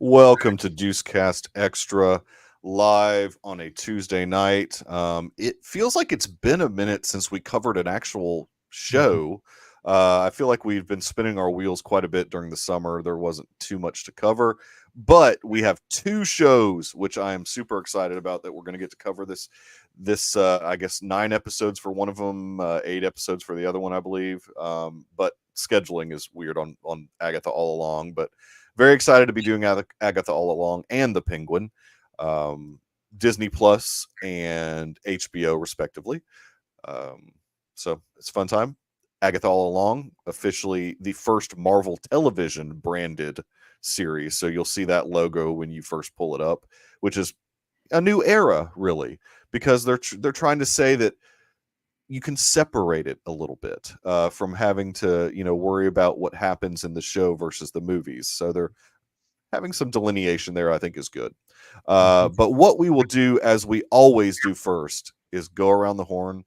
Welcome to Deucecast Extra, live on a Tuesday night. It feels like it's been a minute since we covered an actual show. I feel like we've been spinning our wheels quite a bit during the summer. There wasn't too much to cover, but we have two shows which I am super excited about that we're going to get to cover this I guess 9 episodes for one of them, 8 episodes for the other one, I believe. But scheduling is weird on Agatha All Along, but very excited to be doing Agatha All Along and The Penguin, Disney Plus and HBO respectively. So it's a fun time. Agatha All Along, officially the first Marvel Television branded series. So you'll see that logo when you first pull it up, which is a new era, really, because they're trying to say that you can separate it a little bit from having to, worry about what happens in the show versus the movies. So they're having some delineation there, I think is good. But what we will do, as we always do first, is go around the horn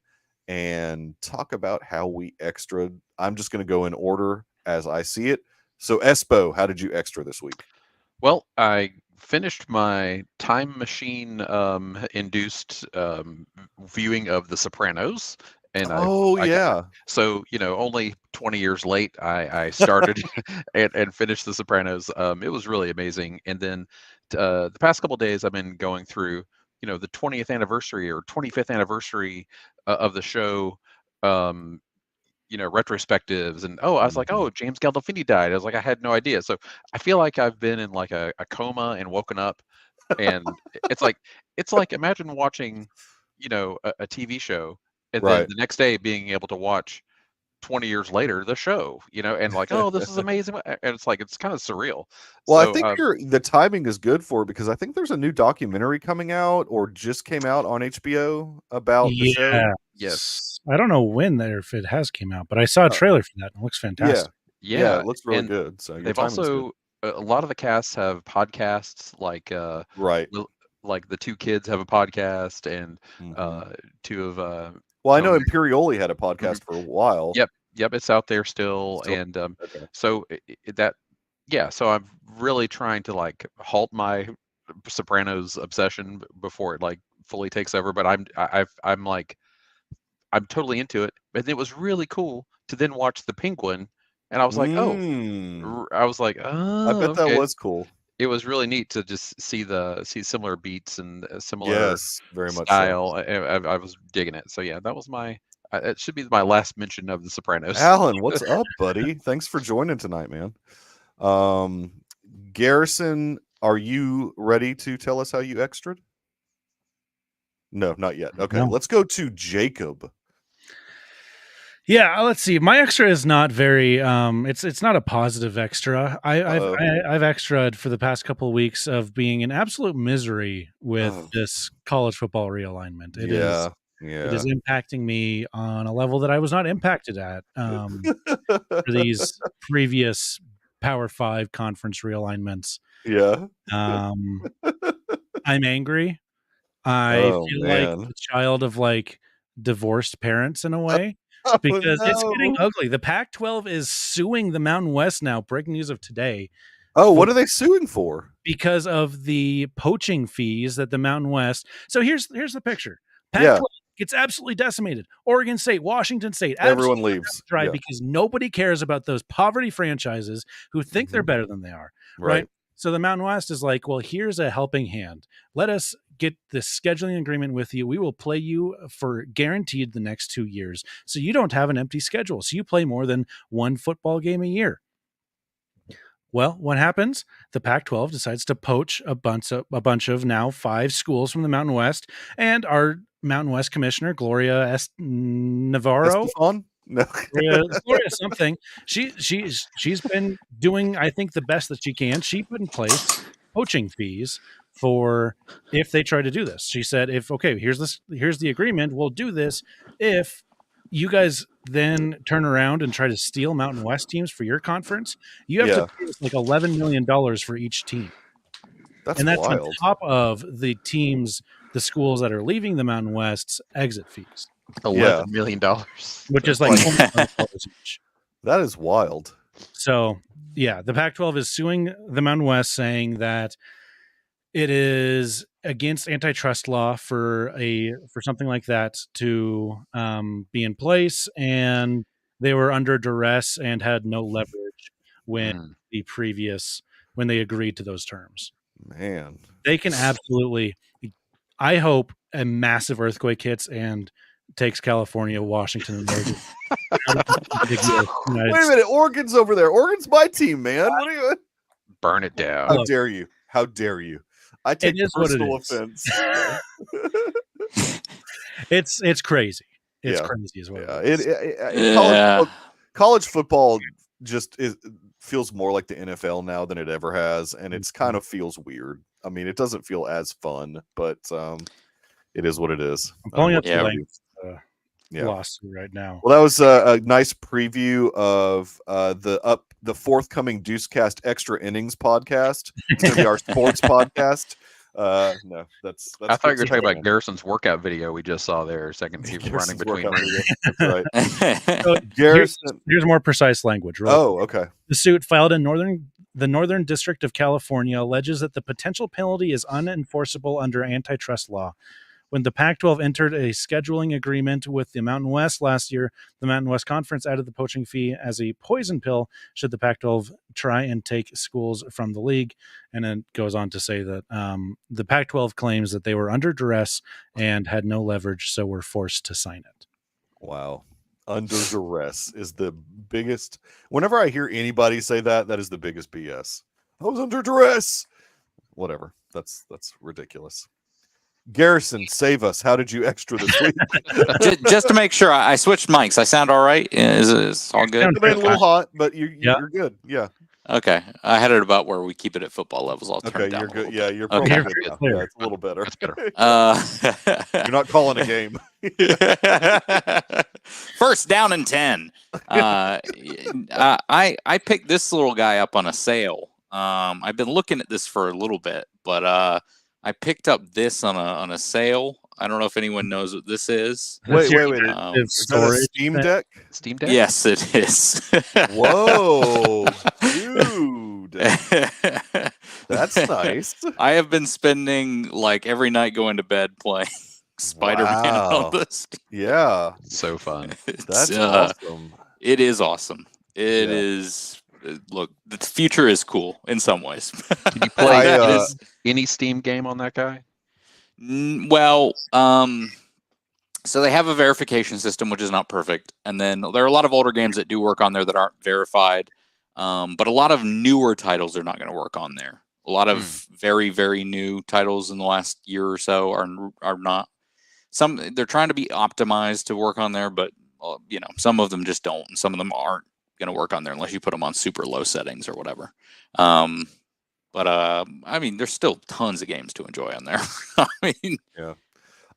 and talk about how we extra. I'm just going to go in order as I see it. So Espo, how did you extra this week? Well, I finished my time machine induced viewing of The Sopranos, and I got Yeah. so only 20 years late. I started and finished The Sopranos. It was really amazing. And then the past couple days, I've been going through the 20th anniversary or 25th anniversary of the show. Retrospectives, and I was like, oh, James Gandolfini died. I was like, I had no idea. So I feel like I've been in like a coma and woken up, and it's like imagine watching a TV show, and then Right. the next day being able to watch 20 years later the show, and like, oh, this is amazing. And it's like it's kind of surreal. Well, I So think the timing is good for it because I think there's a new documentary coming out or just came out on HBO about the show. yes. I don't know when there if it has came out, but I saw a trailer for that and it looks Yeah. fantastic. Yeah, Yeah, it looks really and good. So your they've timing's good. also a lot of the casts have podcasts, like Right. like the two kids have a podcast, and two of Well, I know Tony. Imperioli had a podcast for a while. Yep, it's out there still, and Okay. so so I'm really trying to like halt my Sopranos obsession before it like fully takes over. But I'm totally into it, and it was really cool to then watch The Penguin, and I was like, oh, I was like, I oh, bet that okay. was cool. It was really neat to just see similar beats and similar Yes, very much so. style. I was digging it. So yeah, that was it should be my last mention of The Sopranos. Alan, what's up, buddy? Thanks for joining tonight, man. Garrison, are you ready to tell us how you extraed? No, not yet. Okay, No. Let's go to Jacob. Yeah, let's see. My extra is not very. It's not a positive extra. I've extraed for the past couple of weeks of being in absolute misery with this college football realignment. It is impacting me on a level that I was not impacted at for these previous Power 5 conference realignments. Yeah. I'm angry. I feel like the child of like divorced parents in a way. Because it's getting ugly. The Pac-12 is suing the Mountain West now. Breaking news of today. Oh, what are they suing for? Because of the poaching fees that the Mountain West. So here's the picture. Pac-12 gets absolutely decimated. Oregon State, Washington State, everyone leaves dry because nobody cares about those poverty franchises who think they're better than they are. Right. So the Mountain West is like, well, here's a helping hand. Let us get this scheduling agreement with you. We will play you for guaranteed the next 2 years. So you don't have an empty schedule. So you play more than one football game a year. Well, what happens? The Pac-12 decides to poach a bunch of now 5 schools from the Mountain West, and our Mountain West commissioner, Gloria Navarro. No. Gloria something. She's been doing, I think, the best that she can. She put in place poaching fees for if they try to do this. She said, here's the agreement. We'll do this if you guys then turn around and try to steal Mountain West teams for your conference. You have to pay us like $11 million for each team. That's wild. On top of the schools that are leaving the Mountain West's exit fees. $11 million, which is like that is wild. So, yeah, the Pac-12 is suing the Mountain West, saying that it is against antitrust law for something like that to be in place, and they were under duress and had no leverage when they agreed to those terms. Man, They can absolutely. I hope a massive earthquake hits and takes California, Washington, and Oregon. Wait a minute, Oregon's over there. Oregon's my team, man. What are you? Burn it down. How dare you? How dare you? I take personal offense. It's crazy. It's crazy as well. College football just feels more like the NFL now than it ever has, and it's kind of feels weird. I mean, it doesn't feel as fun, but it is what it is. I'm pulling up the lawsuit right now. Well, that was a nice preview of the forthcoming Deucecast Extra Innings podcast. It's going to be our sports podcast. No, that's I thought you were talking about Garrison's workout video we just saw there a second. He was running between rings. That's right. So here's more precise language. Okay. The suit filed in the Northern District of California alleges that the potential penalty is unenforceable under antitrust law. When the Pac-12 entered a scheduling agreement with the Mountain West last year, the Mountain West Conference added the poaching fee as a poison pill should the Pac-12 try and take schools from the league. And it goes on to say that the Pac-12 claims that they were under duress and had no leverage, so were forced to sign it. Wow. Under duress is the biggest. Whenever I hear anybody say that, that is the biggest BS. I was under duress. Whatever. That's ridiculous. Garrison, save us. How did you extra this week? Just to make sure, I switched mics. I sound all right? Is all good? It's a little hot, but you're good. Yeah. Okay. I had it about where we keep it at football levels. I'll turn it down. You're good. Yeah, you're okay. probably good. Yeah, it's a little better. That's better. You're not calling a game. First down and 10. I picked this little guy up on a sale. I've been looking at this for a little bit, but I picked up this on a sale. I don't know if anyone knows what this is. Wait. Is that a Steam Deck? Steam Deck? Yes, it is. Whoa, dude. That's nice. I have been spending like every night going to bed playing Spider-Man and all this. Yeah. So fun. That's awesome. It is awesome. It is. Look, the future is cool in some ways. Can you play any Steam game on that guy? Well, so they have a verification system, which is not perfect. And then there are a lot of older games that do work on there that aren't verified. But a lot of newer titles are not going to work on there. A lot of very, very new titles in the last year or so are not. They're trying to be optimized to work on there, but some of them just don't, and some of them aren't going to work on there unless you put them on super low settings or whatever. But I mean, there's still tons of games to enjoy on there. Yeah.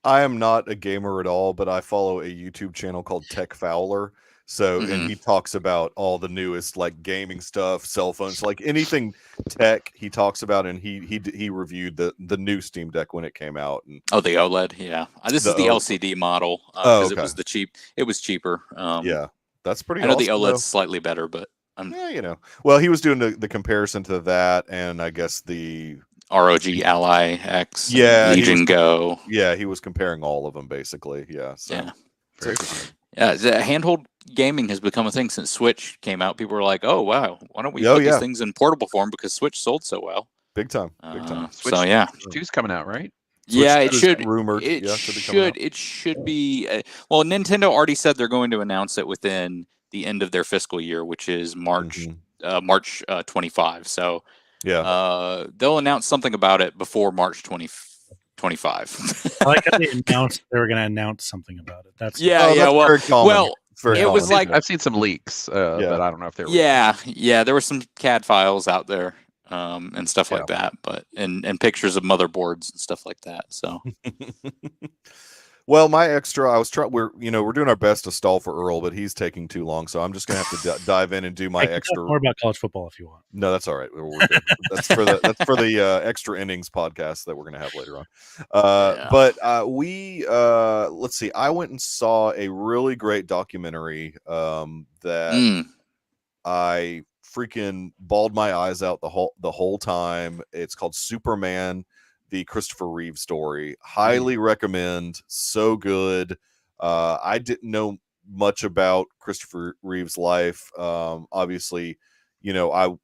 I am not a gamer at all, but I follow a YouTube channel called Tech Fowler. So, and he talks about all the newest like gaming stuff, cell phones, like anything tech he talks about, and he reviewed the new Steam Deck when it came out. And the OLED, yeah. This is the LCD model because it was cheaper. Yeah, that's pretty. I know awesome, the OLED's slightly better, but well, he was doing the comparison to that, and I guess the ROG Ally X, Legion Go. Yeah, he was comparing all of them basically. Yeah, so. Yeah. Handheld gaming has become a thing since Switch came out. People were like, "Oh wow, why don't we put these things in portable form?" Because Switch sold so well. Big time. Switch 2's coming out, right? Switch it should. Rumored. It should be. Well, Nintendo already said they're going to announce it within the end of their fiscal year, which is March 25. So they'll announce something about it before March 25. I like how they announced they were going to announce something about it. That's it was like I've seen some leaks, but I don't know if they were. Yeah, there were some CAD files out there and stuff like that, but and pictures of motherboards and stuff like that. So. Well, my extra, I was trying. We're doing our best to stall for Earl, but he's taking too long, so I'm just gonna have to dive in and do my extra. More about college football if you want. No, that's all right. We're good. That's for the extra innings podcast that we're gonna have later on. But let's see. I went and saw a really great documentary that I freaking bawled my eyes out the whole time. It's called Superman, the Christopher Reeve story. Highly recommend. So good. I didn't know much about Christopher Reeve's life. Obviously, I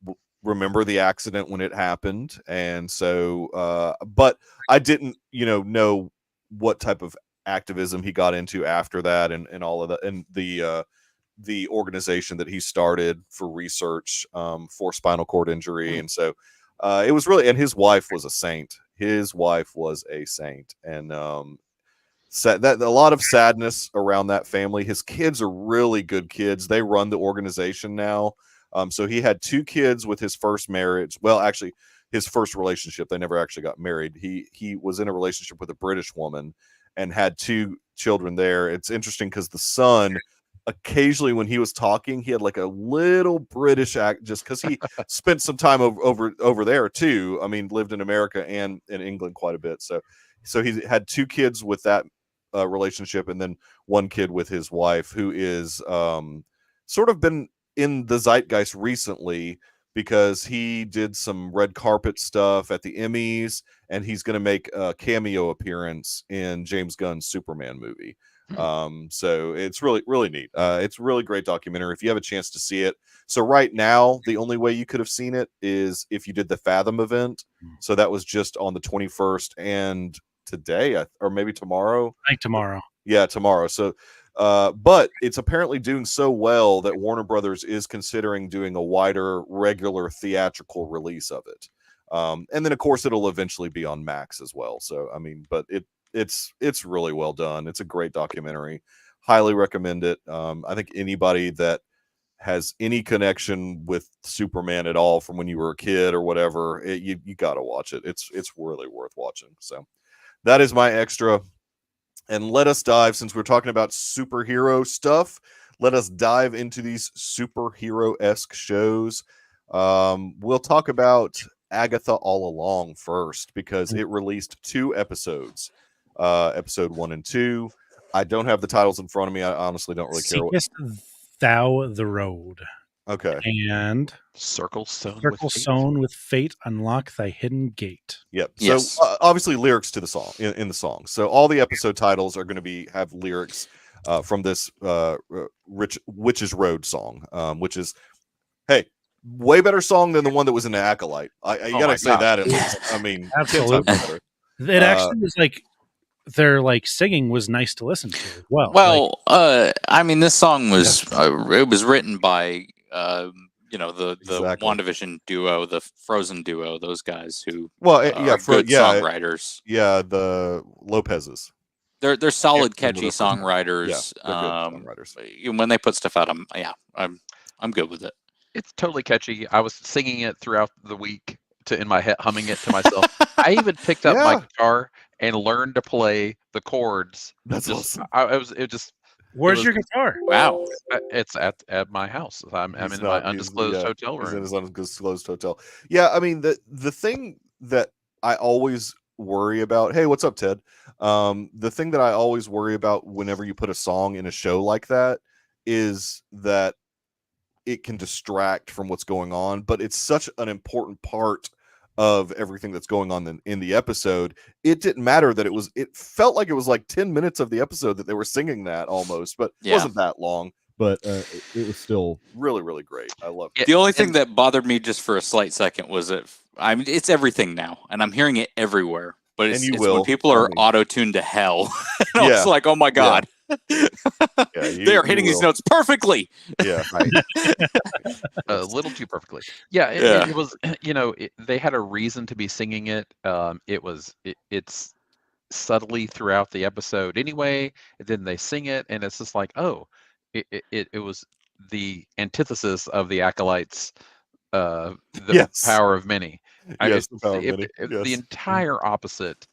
remember the accident when it happened, and so but I didn't know what type of activism he got into after that, and all of that, and the organization that he started for research for spinal cord injury. And so it was really, and his wife was a saint. And that a lot of sadness around that family. His kids are really good kids. They run the organization now. So he had 2 kids with his first marriage. Well, actually, his first relationship. They never actually got married. He was in a relationship with a British woman and had 2 children there. It's interesting because the son, occasionally when he was talking, he had like a little British act, just because he spent some time over there too. I mean, lived in America and in England quite a bit. So he had 2 kids with that relationship, and then 1 kid with his wife, who is sort of been in the zeitgeist recently because he did some red carpet stuff at the Emmys, and he's going to make a cameo appearance in James Gunn's Superman movie. So it's really, really neat. It's a really great documentary if you have a chance to see it. So right now, the only way you could have seen it is if you did the Fathom event. So that was just on the 21st and today, or maybe tomorrow. I think tomorrow. Yeah, tomorrow. So, but it's apparently doing so well that Warner Brothers is considering doing a wider, regular theatrical release of it. And then, of course, it'll eventually be on Max as well. So, I mean, but it's really well done. It's a great documentary. Highly recommend it. I think anybody that has any connection with Superman at all from when you were a kid or whatever, you got to watch it. It's really worth watching. So that is my extra. And let us dive, since we're talking about superhero stuff, let us dive into these superhero-esque shows. We'll talk about Agatha All Along first, because it released 2 episodes, episode 1 and 2. I don't have the titles in front of me. I honestly don't really care. Seekest thou the road? Okay. And Circle Sown with fate, unlock thy hidden gate. Yep. Yes. So obviously lyrics to the song in the song. So all the episode titles are going to have lyrics from this Witch's Road song, which is, hey, way better song than the one that was in the Acolyte. You got to say that at least. I mean, absolutely. 10 times better. It actually was like, their like singing was nice to listen to as well. Well, I mean, this song was it was written by the Exactly. WandaVision duo, the Frozen duo, those guys who are good songwriters. Yeah, the Lopez's. They're solid, catchy songwriters. Yeah, they're good songwriters. When they put stuff out, I'm good with it. It's totally catchy. I was singing it throughout the week in my head, humming it to myself. I even picked up my guitar and learned to play the chords. That's awesome. Where's your guitar? Wow. It's at my house. I'm in my undisclosed hotel room. He's in his undisclosed hotel. Yeah, I mean, the thing that I always worry about, hey, what's up, Ted? The thing that I always worry about whenever you put a song in a show like that is that it can distract from what's going on, but it's such an important part of everything that's going on in the episode. It didn't matter that it felt like it was like 10 minutes of the episode that they were singing that almost, but it wasn't that long. But it was still really, really great. I love it. The only thing that bothered me just for a slight second was it's everything now, and I'm hearing it everywhere. But it's when people are auto-tuned to hell. And I was like, oh my God. They are hitting these notes perfectly. Yeah, right. A little too perfectly. Yeah, it was. They had a reason to be singing it. It's subtly throughout the episode anyway. And then they sing it, and it's just like, oh, it was the antithesis of the Acolytes. The power of many. The entire opposite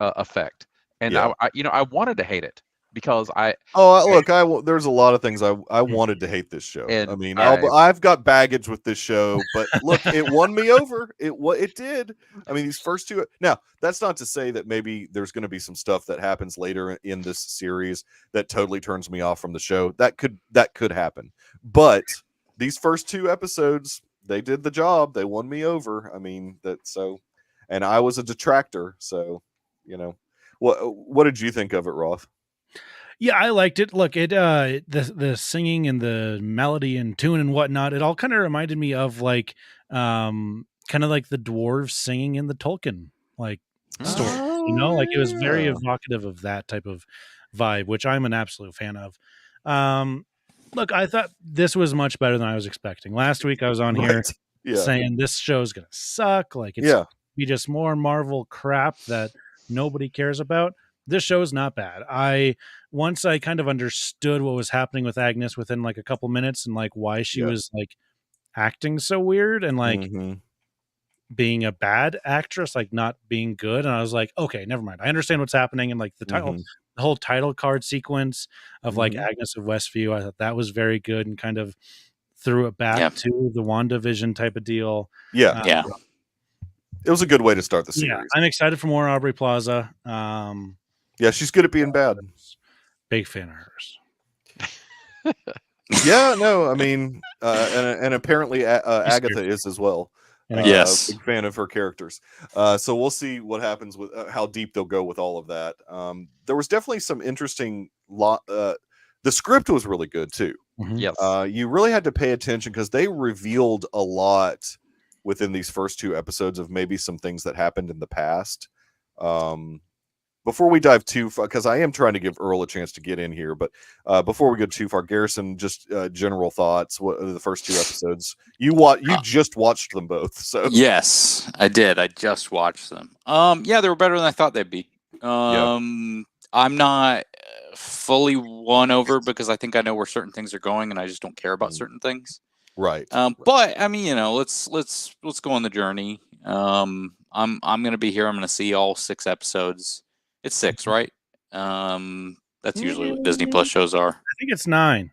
effect. And I wanted to hate it because there's a lot of things I wanted to hate this show. And I mean, I've got baggage with this show, but look, it won me over. It did. I mean, these first 2. Now, that's not to say that maybe there's going to be some stuff that happens later in this series that totally turns me off from the show. That could happen. But these first 2 episodes, they did the job. They won me over. I mean, and I was a detractor. So, what did you think of it, Roth? Yeah, I liked it. Look, the singing and the melody and tune and whatnot, it all kind of reminded me of like kind of like the dwarves singing in the Tolkien story. Like it was very evocative of that type of vibe, which I'm an absolute fan of. Look, I thought this was much better than I was expecting. Last week I was on here saying this show's gonna suck, like it's be just more Marvel crap that nobody cares about. This show is not bad. Once I kind of understood what was happening with Agnes within like a couple minutes and like why she was like acting so weird and like being a bad actress, like not being good. And I was like, okay, never mind. I understand what's happening. And like the whole title card sequence of like Agnes of Westview, I thought that was very good and kind of threw it back to the WandaVision type of deal. Yeah. It was a good way to start the series. Yeah, I'm excited for more Aubrey Plaza. Yeah, she's good at being bad. Big fan of hers. Yeah, no, I mean, and apparently Agatha is as well. Yes, big fan of her characters. So we'll see what happens with how deep they'll go with all of that. There was definitely some interesting. The script was really good too. Yes, you really had to pay attention because they revealed a lot within these first 2 episodes of maybe some things that happened in the past. Before we dive too far, because I am trying to give Earl a chance to get in here, but before we go too far, Garrison, just general thoughts. What are the first 2 episodes? You just watched them both, so yes, I did. I just watched them. Yeah, they were better than I thought they'd be. I'm not fully won over because I think I know where certain things are going, and I just don't care about certain things. Right. But I mean, let's go on the journey. I'm gonna be here. I'm gonna see all 6 episodes. It's 6, right? That's usually what Disney Plus shows are. I think it's 9.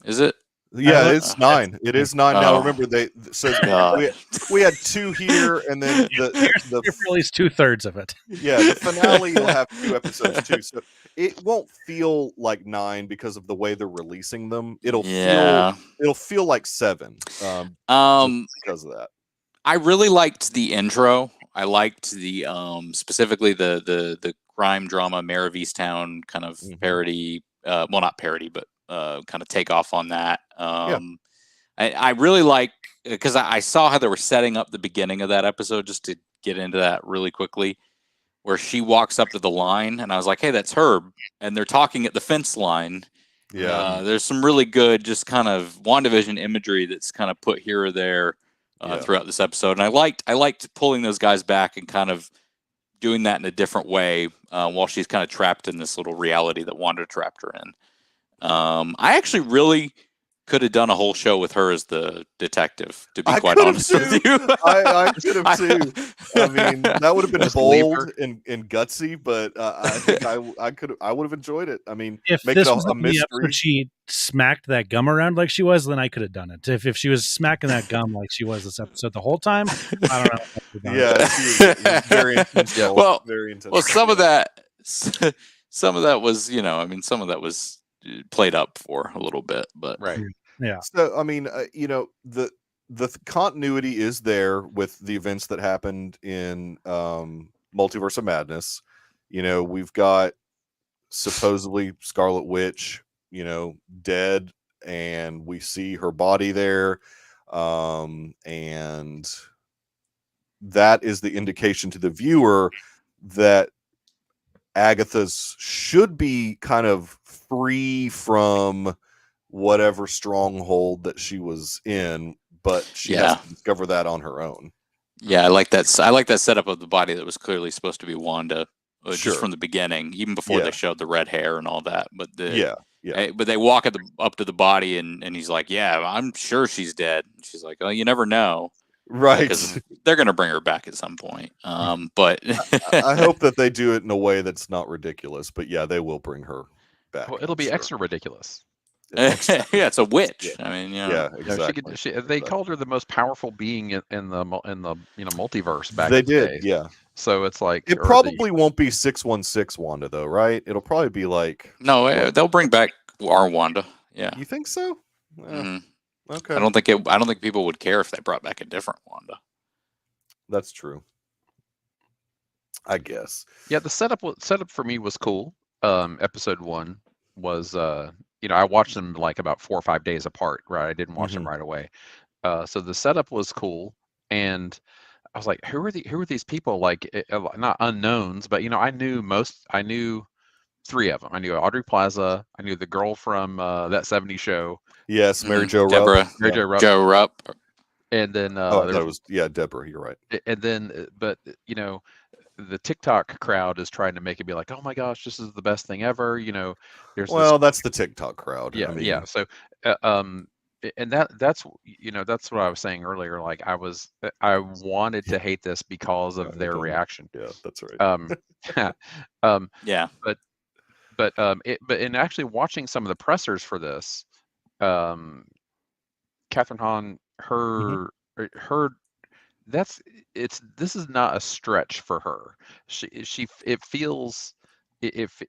Is it? Yeah, it's 9. It is 9 now. Remember, we had 2 here, and then the for at least 2/3 of it. Yeah, the finale will have 2 episodes too, so it won't feel like 9 because of the way they're releasing them. It'll feel like 7. Because of that. I really liked the intro. I liked the specifically the crime drama Mare of Easttown kind of parody. Well, not parody, but kind of take off on that. I really like because I saw how they were setting up the beginning of that episode just to get into that really quickly, where she walks up to the line and I was like, hey, that's Herb. And they're talking at the fence line. Yeah. There's some really good just kind of WandaVision imagery that's kind of put here or there throughout this episode. And I liked pulling those guys back and kind of doing that in a different way while she's kind of trapped in this little reality that Wanda trapped her in. I actually really could have done a whole show with her as the detective, to be quite honest with you. I could have too. I mean, that would have been bold and gutsy, but I think I would have enjoyed it. I mean, if make this it was a mystery. She smacked that gum around like she was, then I could have done it. If she was smacking that gum like she was this episode the whole time, I don't know. Yeah, she was very intentional. Very intentional. Well, some of that was, some of that was played up for a little bit, but right. Yeah. So I mean, the continuity is there with the events that happened in Multiverse of Madness. We've got supposedly Scarlet Witch, dead, and we see her body there, and that is the indication to the viewer that Agatha's should be kind of free from whatever stronghold that she was in, but she has to discover that on her own. Yeah, I like that setup of the body that was clearly supposed to be Wanda just from the beginning, even before they showed the red hair and all that. But but they walk up to the body and he's like, "Yeah, I'm sure she's dead." And she's like, "Oh, you never know." Right. Because they're going to bring her back at some point. But I hope that they do it in a way that's not ridiculous, but yeah, they will bring her back. Well, it'll be extra ridiculous. Yeah, it's a witch. I mean, exactly. They called her the most powerful being in the multiverse back. They in the did, day. yeah. So it's like it probably won't be 616 Wanda though, right? It'll probably be like they'll bring back our Wanda. Yeah, you think so? Okay. I don't think people would care if they brought back a different Wanda. That's true. I guess. Yeah, the setup for me was cool. Episode 1 was I watched them like about 4 or 5 days apart, right? I didn't watch them right away. So the setup was cool, and I was like, who are these people? Like, not unknowns, but I knew 3 of them. I knew Audrey Plaza, I knew the girl from that '70s show. Yes, Mary Jo Deborah. Rupp. Mary Jo Rupp. Joe Rupp. And then that was Deborah. You're right. and then but the TikTok crowd is trying to make it be like, oh my gosh, this is the best thing ever. There's that's the TikTok crowd. Yeah, I mean, yeah. So, and that's what I was saying earlier. Like I wanted to hate this because of their reaction. Yeah, that's right. Yeah. But in actually watching some of the pressers for this, Catherine Hahn, her this is not a stretch for her. It feels if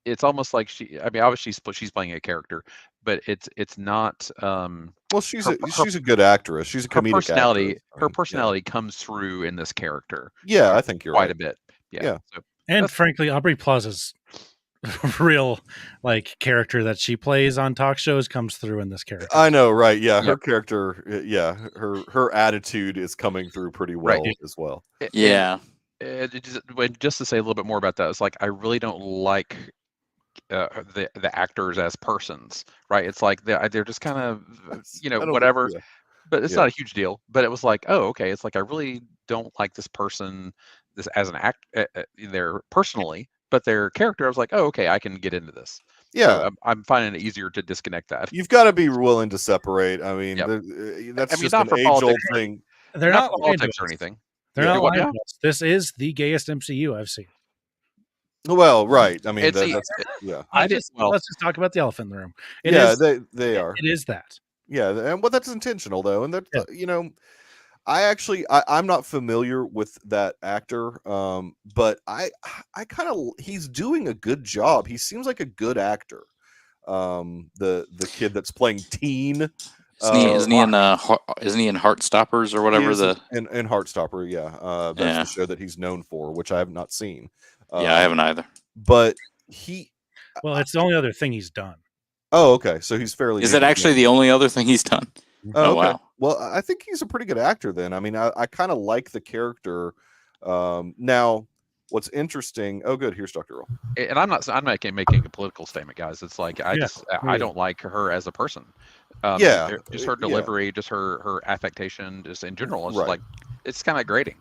it's almost like obviously she's playing a character, but it's not well, she's a good actress. She's a comedic personality. actress. Her personality comes through in this character. Yeah, I think you're quite right. a bit. Yeah. So, and frankly, Aubrey Plaza's real character that she plays on talk shows comes through in this character. I know, right? Yeah, her character, her attitude is coming through pretty well as well. Yeah. Just to say a little bit more about that, it's like I really don't like the actors as persons, right? It's like they're just kind of whatever, but it's not a huge deal. But it was like, oh, okay. It's like I really don't like this person, this as an act, there personally. But their character, I was like, oh, okay, I can get into this. Yeah, so I'm finding it easier to disconnect that. You've got to be willing to separate. I mean, that's just an age-old thing. They're not politics or anything. They're not lying to us. This is the gayest MCU I've seen. Well, right. I mean, let's just talk about the elephant in the room. They are. It is that. Yeah, and that's intentional though, and that I'm not familiar with that actor, but I kind of he's doing a good job. He seems like a good actor. The kid that's playing Teen. Isn't he in Heartstoppers or whatever in Heartstopper? Yeah, that's the show that he's known for, which I have not seen. I haven't either. But it's the only other thing he's done. Oh, okay. So he's fairly. Is it actually the only other thing he's done? Oh, okay. Wow. Well, I think he's a pretty good actor then. I mean, I kind of like the character. Now, what's interesting? Oh, good. Here's Dr. Earl. And I'm not making a political statement, guys. It's like I don't like her as a person. Just her delivery, just her affectation, just in general. It's like it's kind of grating.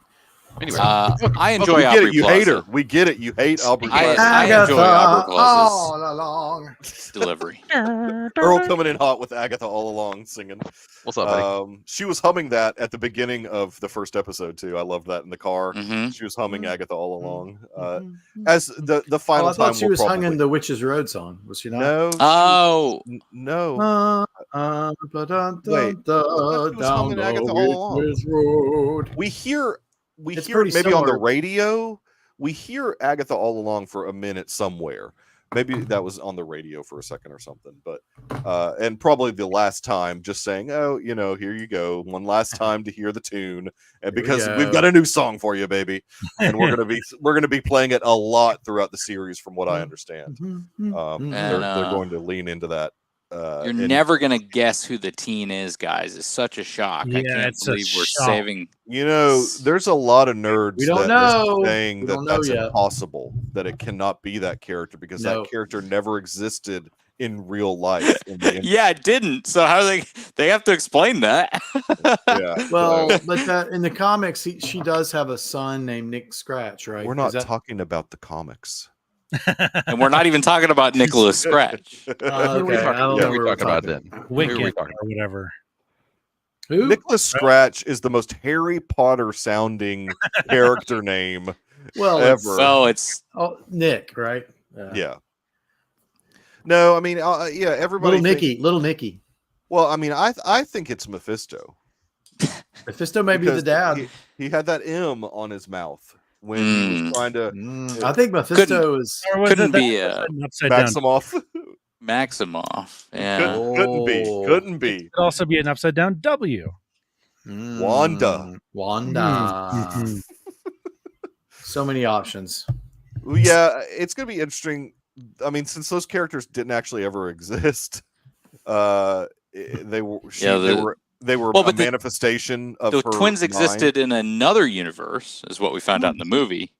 Anyway, I enjoy Aubrey Plaza. You hate her. We get it. You hate Aubrey Plaza. I enjoy Aubrey Plaza's all along delivery. Earl coming in hot with Agatha All Along singing. What's up, buddy? She was humming that at the beginning of the first episode too. I loved that in the car. Mm-hmm. She was humming Agatha All Along. As the final I thought she was humming the Witch's Road song. Was she not? No. No. Wait. Down the Witch's Road. We hear It's maybe similar. on the radio. We hear Agatha All Along for a minute somewhere. Maybe that was on the radio for a second or something. But and probably the last time, just saying, oh, here you go, one last time to hear the tune, and because we've got a new song for you, baby, and we're gonna be playing it a lot throughout the series, from what I understand. They're going to lean into that. You're never gonna guess who the teen is, guys. It's such a shock. I can't believe we're saving. There's a lot of nerds that are saying that's yet. impossible, that it cannot be that character because that character never existed in real life. It didn't. So how they have to explain that? Well, but in the comics, she does have a son named Nick Scratch, right? We're not talking about the comics. And we're not even talking about Nicholas Scratch. Who are we talking about then? Wicked or whatever. Who? Nicholas Scratch is the most Harry Potter sounding character name ever. It's Nick, right? Yeah. No, I mean, everybody. Little Nicky. Well, I mean, I think it's Mephisto. Mephisto may be the dad. He had that M on his mouth when he was trying to. I think Mephisto couldn't be upside backs down. him off. Maximoff. Yeah. Couldn't be. It could also be an upside down W. Wanda. Mhm. So many options. Well, yeah, it's gonna be interesting. I mean, since those characters didn't actually ever exist, they were Well, a but manifestation of the her twins mind. existed in another universe, is what we found out in the movie.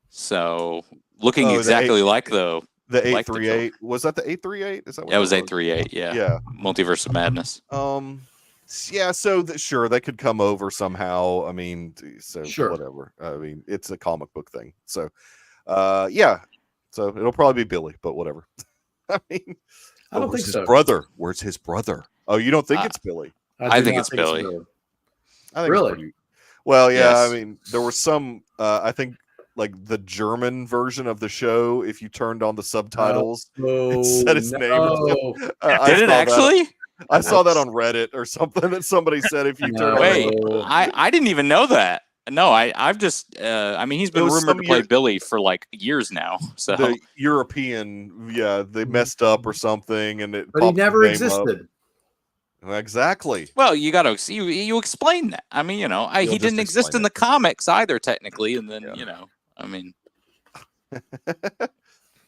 So looking exactly like the 838. Was that the 838? Is that what it was? that 838. Yeah. Yeah. Multiverse of Madness. Yeah, so sure, they could come over somehow. I mean, so Sure. whatever. I mean, it's a comic book thing. So yeah. So it'll probably be Billy, but whatever. I mean, I don't think his so. brother? Where's his brother? Oh, you don't think it's Billy? I do think not it's Billy. I think Really? it's pretty... Well, yeah. Yes. I mean, there was some. I think like the German version of the show. If you turned on the subtitles, it said his name. No. Did it actually? I saw that on Reddit or something that somebody said if you turn. Wait, I didn't even know that. No, I've just. I mean, he's been rumored to play Billy for like years now. So the European, yeah, they messed up or something, and it. But he never existed. Exactly. Well, you got to you explain that. I mean, he didn't exist in the comics either, technically, and then I mean.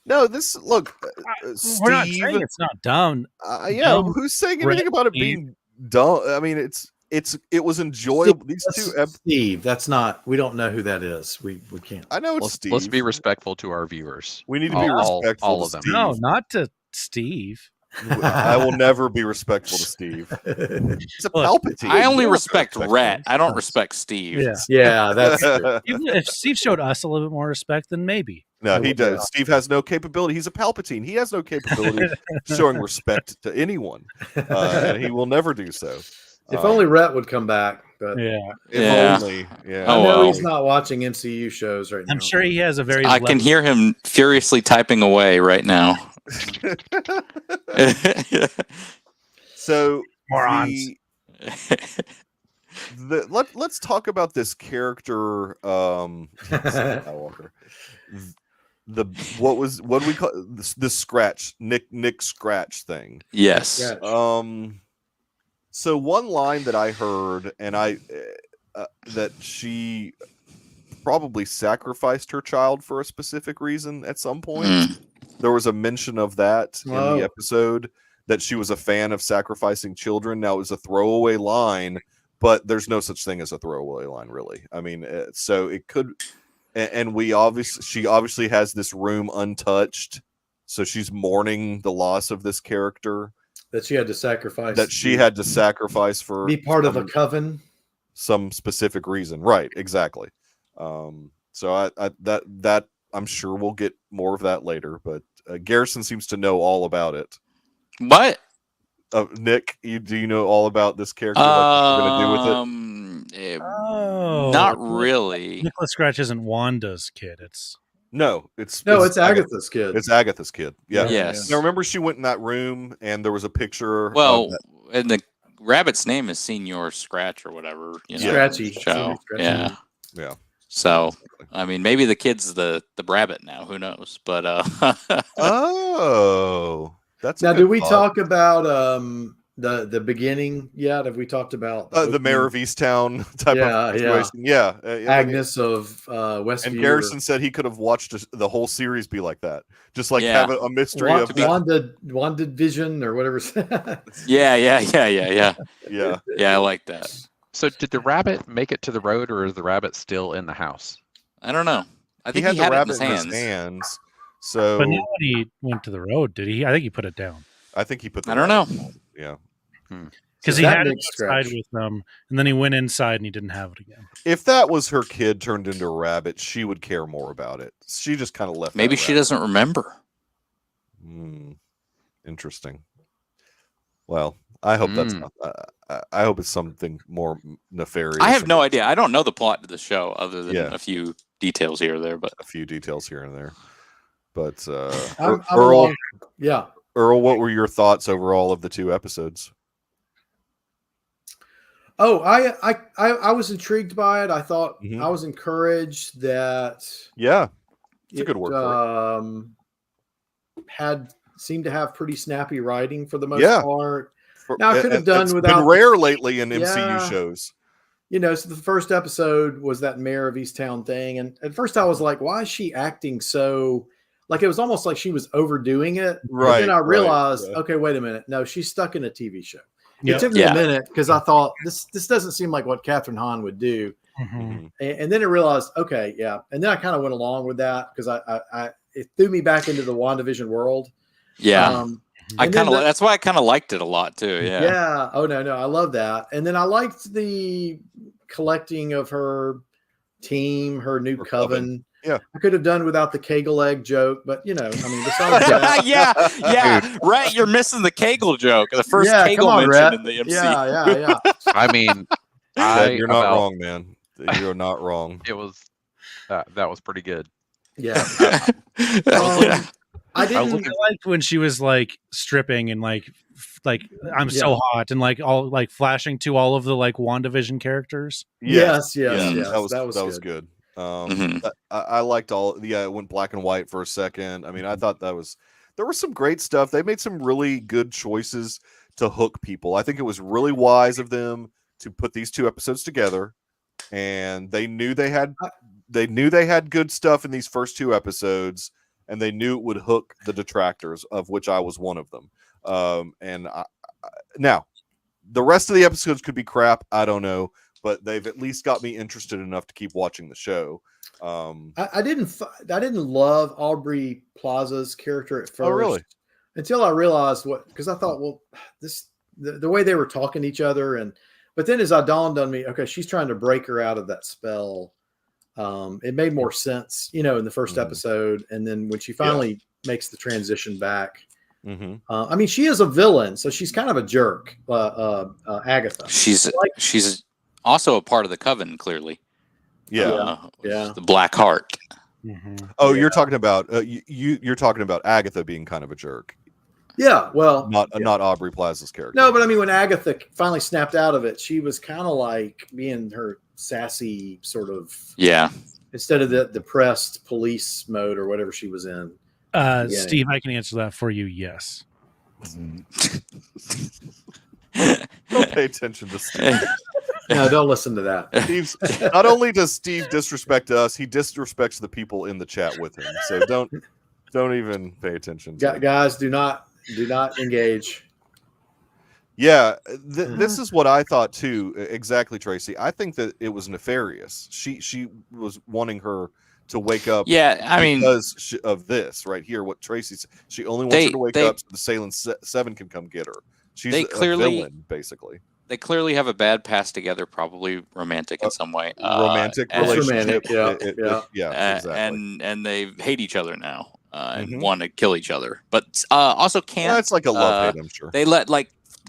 No, this look. Steve, we're not saying it's not dumb. Yeah, who's saying anything about it being dumb? I mean, it was enjoyable. These two. Steve, that's not. We don't know who that is. We can't. I know it's Steve. Let's be respectful to our viewers. We need to be respectful. All of them. Steve. No, not to Steve. I will never be respectful to Steve. It's a Palpatine. I only respect Rhett. I don't respect Steve. Yeah, that's if Steve showed us a little bit more respect, then maybe. No, he does. Steve has no capability. He's a Palpatine. He has no capability of showing respect to anyone, and he will never do so. If only Rhett would come back. But only. Yeah. I know he's not watching MCU shows right now. I'm sure he has a very. I can hear him furiously typing away right now. So morons. Let's talk about this character. Skywalker. What do we call this Scratch Nick Scratch thing? Yes. So one line that I heard, and that she probably sacrificed her child for a specific reason at some point. There was a mention of that in the episode, that she was a fan of sacrificing children. Now, it was a throwaway line, but there's no such thing as a throwaway line, really. I mean, so it could, and she obviously has this room untouched, so she's mourning the loss of this character that she had to sacrifice. That she had to sacrifice for be part of a coven, some specific reason, right? Exactly. So that I'm sure we'll get more of that later, but Garrison seems to know all about it. What? Nick, do you know all about this character? What you're gonna do with it? Not really. Nicholas Scratch isn't Wanda's kid. It's Agatha's kid. It's Agatha's kid. Yeah. Yes. Now remember, she went in that room and there was a picture. Well, and the rabbit's name is Senior Scratch or whatever. Scratchy. Show. Yeah. Yeah. So, I mean, maybe the kid's the rabbit now. Who knows? But oh, that's now. Did we talk about the beginning yet? Have we talked about the Mayor of Easttown type of situation? Yeah. Agnes of Westview. And Garrison said he could have watched the whole series be like that, just like have a mystery of Wanda Vision or whatever. Yeah. I like that. So did the rabbit make it to the road, or is the rabbit still in the house? I don't know. I think he had the rabbit it in his hands. So, but not when he went to the road, did he? I think he put it down. I think he put. I don't know. Yeah, because he had it outside with them, and then he went inside and he didn't have it again. If that was her kid turned into a rabbit, she would care more about it. She just kind of left. Maybe she doesn't remember. Interesting. Well, I hope that's not. I hope it's something more nefarious. I have no idea. I don't know the plot to the show other than a few details here or there, but a few details here and there. But Earl, what were your thoughts overall of the 2 episodes? Oh, I was intrigued by it. I thought I was encouraged that it's a good word for it. Had seemed to have pretty snappy writing for the most Yeah. part. Now, I could have done it's without been rare lately in MCU Yeah. shows. You know, so the first episode was that Mayor of Easttown thing. And at first I was like, why is she acting so like it was almost like she was overdoing it. But then I realized, okay, wait a minute. No, she's stuck in a TV show. Yeah. It took me a minute because I thought this doesn't seem like what Catherine Hahn would do. Mhm. And then I realized, okay, yeah. And then I kind of went along with that because it threw me back into the WandaVision world. Yeah. That's why I kind of liked it a lot too. Yeah. Yeah. Oh no, I love that. And then I liked the collecting of her team, her new coven. Yeah. I could have done without the Kegel egg joke, but you know, I mean, besides that, yeah, right. You're missing the Kegel joke. The first Kegel mention Rhett. in the MC. Yeah. I mean, You're not wrong, man. You're not wrong. It was that was pretty good. Yeah. I liked when she was like stripping and like I'm so hot and like all like flashing to all of the like WandaVision characters. Yes. That was good. I liked it went black and white for a second. I mean, I thought there was some great stuff. They made some really good choices to hook people. I think it was really wise of them to put these 2 episodes together, and they knew they had good stuff in these first 2 episodes. And they knew it would hook the detractors, of which I was one of them. Now, the rest of the episodes could be crap. I don't know, but they've at least got me interested enough to keep watching the show. I didn't love Aubrey Plaza's character at first. Oh, really? Until I realized because I thought, well, the way they were talking to each other, but then as I dawned on me, okay, she's trying to break her out of that spell. It made more sense, you know, in the first episode, and then when she finally makes the transition back. I mean, she is a villain, so she's kind of a jerk. Agatha. She's also a part of the coven, clearly. The Black Heart. Oh, you're talking about you're talking about Agatha being kind of a jerk. Yeah, well, not Aubrey Plaza's character. No, but I mean, when Agatha finally snapped out of it, she was kind of like being her sassy sort of instead of the depressed police mode or whatever she was in. Steve, I can answer that for you. Yes. Don't pay attention to Steve. No, don't listen to that. Not only does Steve disrespect us, he disrespects the people in the chat with him. So don't even pay attention. Guys, do not engage. Yeah, this is what I thought too. Exactly, Tracy. I think that it was nefarious. She was wanting her to wake up. Yeah, I mean, because of this right here. What Tracy said, she only wants her to wake up so the Salem 7 can come get her. She's a villain, basically. They clearly have a bad past together, probably romantic in some way. Romantic relationship. Exactly. And they hate each other now and want to kill each other, but also can't. That's like a love hate, I'm sure.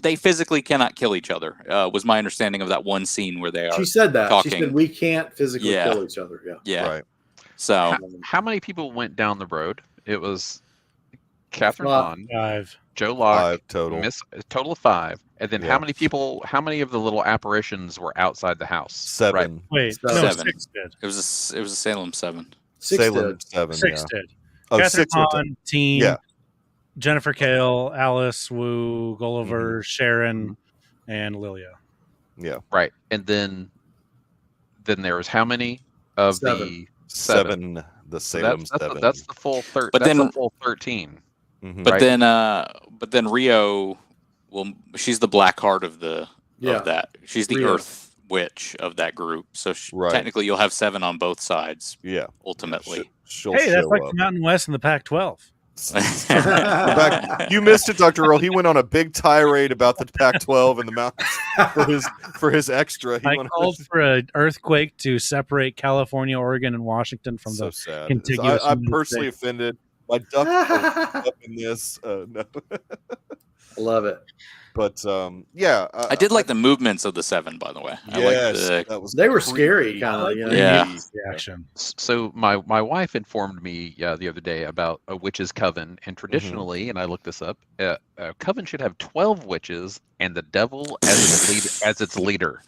They physically cannot kill each other. Was my understanding of that one scene where they are. She said that. Talking. She said we can't physically kill each other. Yeah. Right. So how many people went down the road? It was Catherine Hahn, 5. Joe Locke, 5 total. A total of 5. And then how many people? How many of the little apparitions were outside the house? 7. Right? Wait, no, 7. 6 did. It was a Salem 7. Salem 7. 6 did. Oh, Catherine 6 were Hahn, Teen, Yeah. Jennifer Kale, Alice Wu, Gulliver, Sharon, and Lilia. Yeah. Right. And then there was how many of 7. the 7. The Salem 7. That's the full 13. But that's then the full 13. But then Rio, she's the black heart of that. She's the Rio. Earth witch of that group. So Right. technically, you'll have 7 on both sides. Yeah. Ultimately. She'll Hey, that's show like up. the Mountain West and the Pac-12. You missed it, Dr. Earl. He went on a big tirade about the Pac-12 and the mountains for his extra. I called for an earthquake to separate California, Oregon, and Washington from so the sad. contiguous. I'm United personally States. offended. My duck up in this. No. I love it. But I did like the movements of the 7, by the way. Yes, that was They were scary, kind of. You know? Yeah. Reaction. So my wife informed me the other day about a witch's coven, and traditionally, and I looked this up, a coven should have 12 witches and the devil as its leader.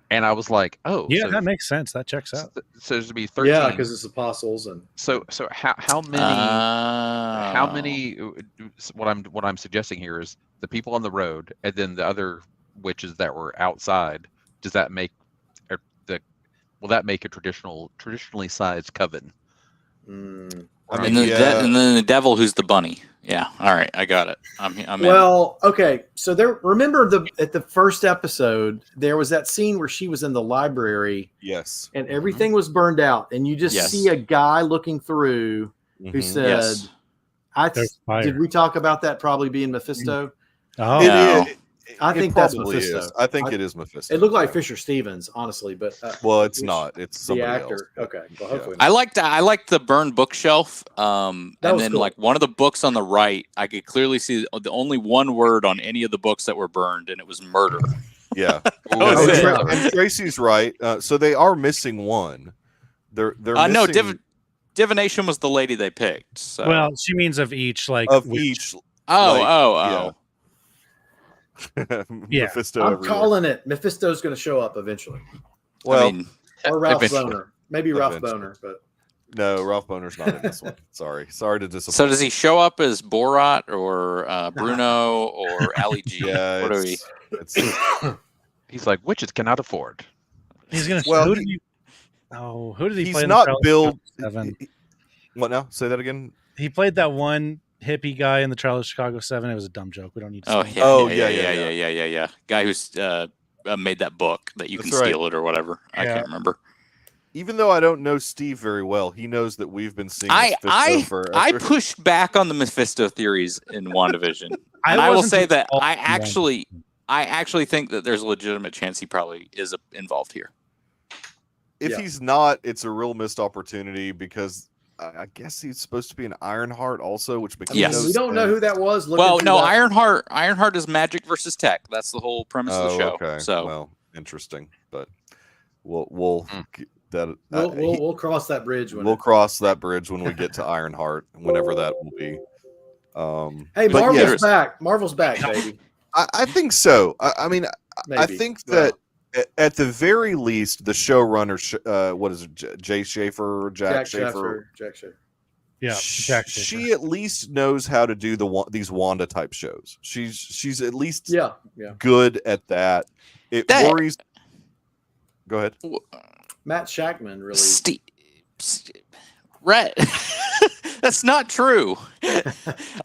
And I was like, oh, Yeah, so that makes sense. That checks out. so there's to be 13. Yeah, because it's apostles and So how many what I'm suggesting here is the people on the road and then the other witches that were outside. Does that make will that make a traditionally sized coven? I And mean, then the devil who's the bunny. Yeah. All right, I got it. I'm in. well, okay. So remember at the first episode, there was that scene where she was in the library yes, and everything was burned out, and you just Yes. see a guy looking through who Mhm. said, Yes. There's fire. "Did we talk about that probably being Mephisto?" Oh, No. I it think that's probably Mephisto. is. I think it is Mephisto. It looked like yeah. Fisher Stevens, honestly, but Well, it's not. It's the somebody actor. else. Okay, well, hopefully I liked the burned bookshelf. And was then cool. like one of the books on the right, I could clearly see the only one word on any of the books that were burned, and it was murder. Yeah. That was and, it. and Tracy's right. So they are missing one. They're No, missing divination was the lady they picked. So. well, she means of each, like of witch. each. Oh. Yeah. Mephisto. I'm everywhere. calling it. Mephisto's going to show up eventually, Well, I mean, or Ralph Eventually. Boner, maybe Ralph Eventually. Boner, but no, Ralph Boner's not in this one. Sorry to disappoint. so does he show up as Borat or Bruno or Ali G? Yeah, What are we? it's He's like, witches cannot afford. He's gonna. Well, who did he he's play? in the not Trial of billed. Chicago 7? What now? Say that again. He played that one hippie guy in the Trial of Chicago 7. It was a dumb joke. We don't need to. Oh say yeah, it. Oh, yeah. Guy who's made that book that you can That's right. steal it or whatever. I Yeah. can't remember. Even though I don't know Steve very well, he knows that we've been seeing Mephisto I forever. pushed back on the Mephisto theories in WandaVision. I And I will wasn't say that involved I in actually think that there's a legitimate chance he probably is involved here. If Yeah. he's not, it's a real missed opportunity because I guess he's supposed to be an Ironheart also, which makes Yes. no we don't know sense. who that was. Look Well, into no, that. Ironheart is magic versus tech. That's the whole premise of the show. Okay. So Well, interesting, but we'll get that We'll cross that bridge when we'll cross that bridge when we get to Ironheart, whenever that will be. Hey, but Marvel's yeah, back. Marvel's back, baby. I think so. I mean, Maybe. I think that at the very least, the showrunner, what is it, Jay Schaefer, Jack Schaefer? Jack Schaefer. Yeah, Jack Schaefer. She at least knows how to do these Wanda type shows. She's at least Yeah. good at that. It That- worries. Go ahead. Matt Shackman really. Rhett, that's not true.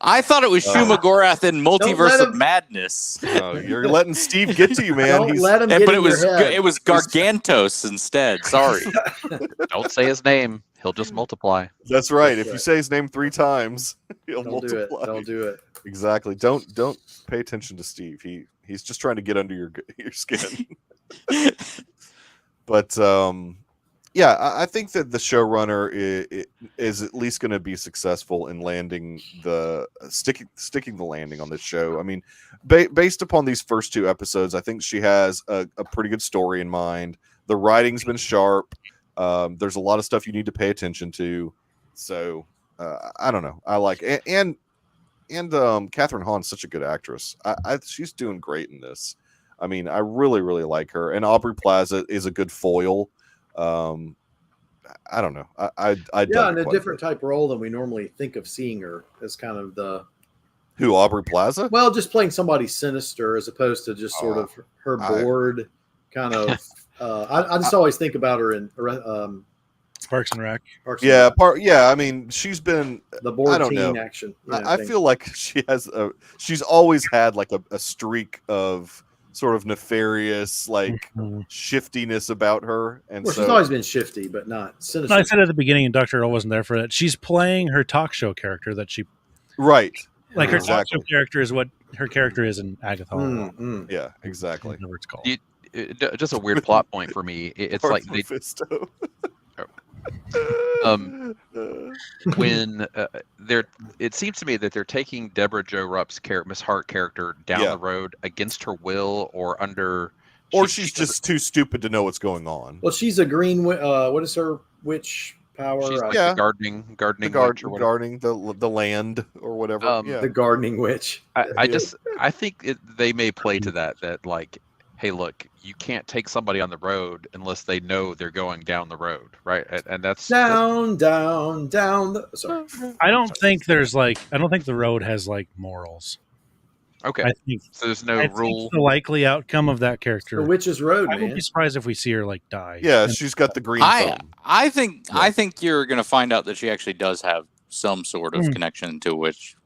I thought it was Shuma Gorath in Multiverse let of him- Madness. Oh, you're letting Steve get to you, man. Don't He's let him Yeah, get but in it was your head. it was Gargantos instead. Sorry. Don't say his name. He'll just multiply. that's right. That's If you right. say his name 3 times, he'll Don't do it. multiply. Don't do it. Exactly. Don't pay attention to Steve. He's just trying to get under your skin. But yeah, I think that the showrunner is at least going to be successful in landing sticking the landing on this show. I mean, based upon these first 2 episodes, I think she has a pretty good story in mind. The writing's been sharp. There's a lot of stuff you need to pay attention to. So I don't know. I like and Catherine Hahn's such a good actress. She's doing great in this. I mean, I really, really like her. And Aubrey Plaza is a good foil. I don't know. I Yeah, in a different type role than we normally think of seeing her as kind of the Who, Aubrey Plaza? well, just playing somebody sinister as opposed to just sort of her bored kind of. I just always think about her in Parks and Rec. Parks and Yeah, Rec, yeah. I mean, she's been. the bored I don't teen know. action. I feel like she's always had like a streak of sort of nefarious, like shiftiness about her, and well, so she's always been shifty, but not sinister. No, I said at the beginning, and Dr. Earl wasn't there for that. She's playing her talk show character that she right. like. Her talk Exactly. show character is what her character is in Agatha. All Along. Yeah, exactly. Whatever it's called. Just a weird plot point for me. It's like they, Mephisto. when it seems to me that they're taking Deborah Jo Rupp's Miss Hart character down Yeah. the road against her will or under, Or she she's doesn't- just too stupid to know what's going on. Well, she's a green. What is her witch power? she's like Yeah. the gardening The witch or whatever. guarding the land or whatever. Um, yeah. The gardening witch. I think they may play to that like, hey, look, you can't take somebody on the road unless they know they're going down the road, right? And that's Down. Sorry. I don't think the road has like morals. okay. I think So there's no I think rule. the likely outcome of that The character. Witch's Road, I would man. be surprised if we see her like die. Yeah, And- she's got the green I thumb. I think you're going to find out that she actually does have some sort of connection to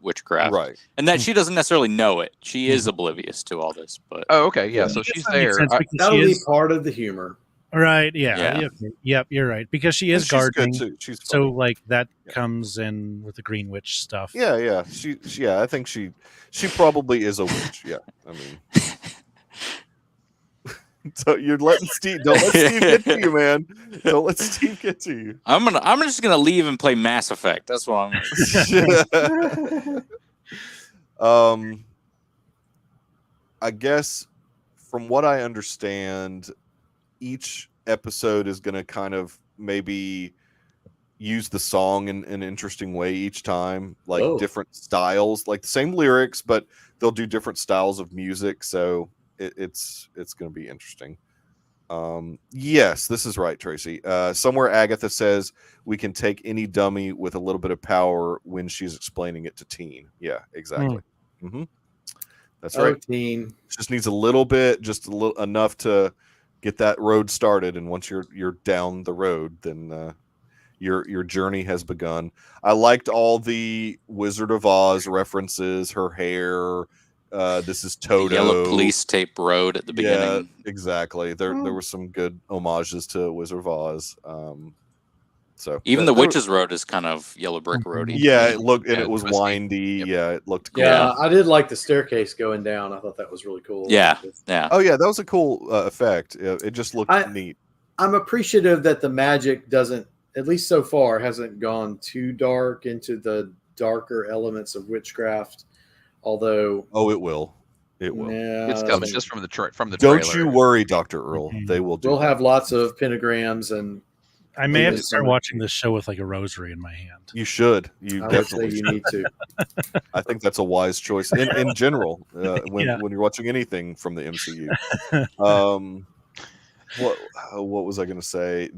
witchcraft, Right. and that she doesn't necessarily know it. She is oblivious to all this, but Oh, okay, yeah. Yeah. So I guess she's that makes there. sense because That'll she be is part of the humor. right. Yeah. Yeah. Okay. Yep. You're right because she And is she's good gardening. too. She's So funny. like that Yeah. comes in with the Green Witch stuff. Yeah. She I think she probably is a witch. Yeah. I mean, so you're letting Steve. Don't let Steve get to you, man. Don't let Steve get to you. I'm just gonna leave and play Mass Effect. That's what I'm. I guess from what I understand, each episode is going to kind of maybe use the song in an interesting way each time, like different styles, like the same lyrics, but they'll do different styles of music. So it's going to be interesting. Yes, this is right, Tracy. Somewhere Agatha says we can take any dummy with a little bit of power when she's explaining it to Teen. Yeah, exactly. Mm-hmm. That's right. Teen. Just needs a little bit, just a little enough to get that road started. And once you're down the road, then your journey has begun. I liked all the Wizard of Oz references. Her hair. This is Toto. The yellow police tape road at the beginning. Yeah, exactly. There were some good homages to Wizard of Oz. So even the Witch's Road is kind of yellow brick roady. Yeah, it looked and Yeah, it was twisty. windy. Yep. Yeah, it looked cool. Yeah, I did like the staircase going down. I thought that was really cool. Yeah. Oh yeah, that was a cool effect. It just looked neat. I'm appreciative that the magic doesn't, at least so far, hasn't gone too dark into the darker elements of witchcraft. Although, it will. It will. Yeah, It's coming just from the trailer. Don't you worry, Dr. Earl. They will do. We'll that. have lots of pentagrams and. I may have to start watching this show with like a rosary in my hand. You should. You I would definitely say you should. need to. I think that's a wise choice in general when you're watching anything from the MCU. What was I going to say?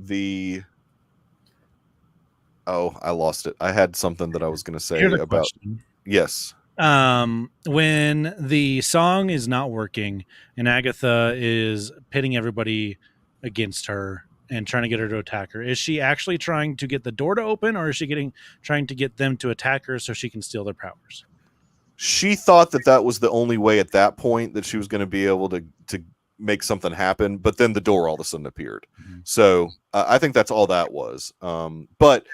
I lost it. I had something that I was going to say about. Question. Yes. When the song is not working and Agatha is pitting everybody against her and trying to get her to attack her, is she actually trying to get the door to open, or is she trying to get them to attack her so she can steal their powers? She thought that was the only way at that point that she was going to be able to make something happen, but then the door all of a sudden appeared. Mm-hmm. So I think that's all that was. But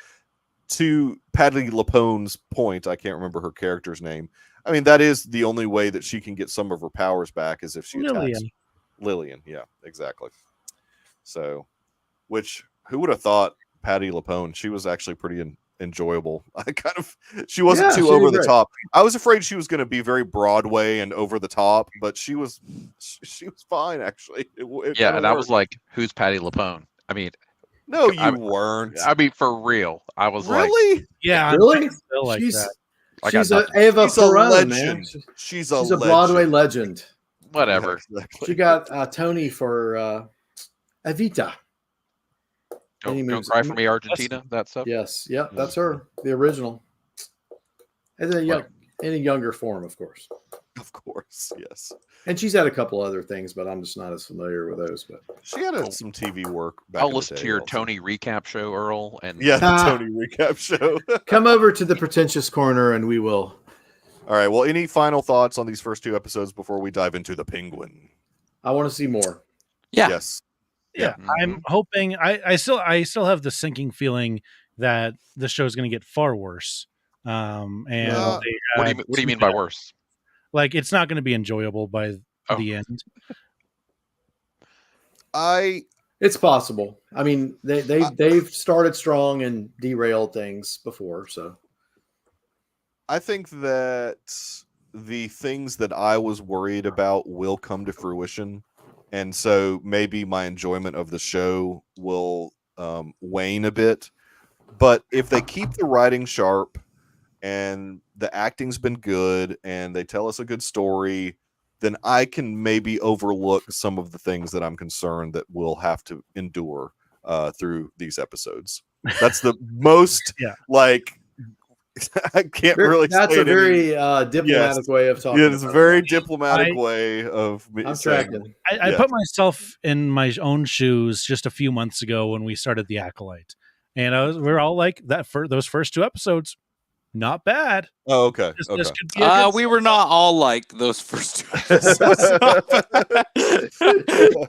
to Patti LuPone's point, I can't remember her character's name. I mean, that is the only way that she can get some of her powers back is if she attacks Lillian. Yeah, exactly. So, who would have thought Patti LuPone? She was actually pretty enjoyable. She wasn't too over the top. I was afraid she was going to be very Broadway and over the top, but she was fine actually. And I was like, "Who's Patti LuPone?" I mean, no, you weren't. I mean, for real. I was really? like, yeah, really? Like that. She's an Eva Perón, man. She's a Broadway legend. Whatever. Yeah, exactly. She got Tony for Evita. Don't cry for me, Argentina. That stuff. Yes, yep, that's her, the original. And then in a younger form, of course. Of course, yes. And she's had a couple other things, but I'm just not as familiar with those. But she had some TV work. I'll listen to your Tony recap show, Earl. And the Tony recap show. Come over to the pretentious corner, and we will. All right. Well, any final thoughts on these first two episodes before we dive into the Penguin? I want to see more. Yeah. Yes. Yeah. Mm-hmm. I'm hoping. I still have the sinking feeling that the show is going to get far worse. And what do you mean by worse? Like, it's not going to be enjoyable by the end. It's possible. I mean, they've started strong and derailed things before, so I think that the things that I was worried about will come to fruition, and so maybe my enjoyment of the show will wane a bit. But if they keep the writing sharp and the acting's been good and they tell us a good story, then I can maybe overlook some of the things that I'm concerned that we'll have to endure through these episodes. That's the most like I can't really. That's say a very diplomatic way of talking. Yeah, it's a very diplomatic way of me I'm saying. tracking. I put myself in my own shoes just a few months ago when we started The Acolyte, and we're all like that for those first 2 episodes, not bad. Oh, okay. This could be a good we were not all like those first 2 episodes. I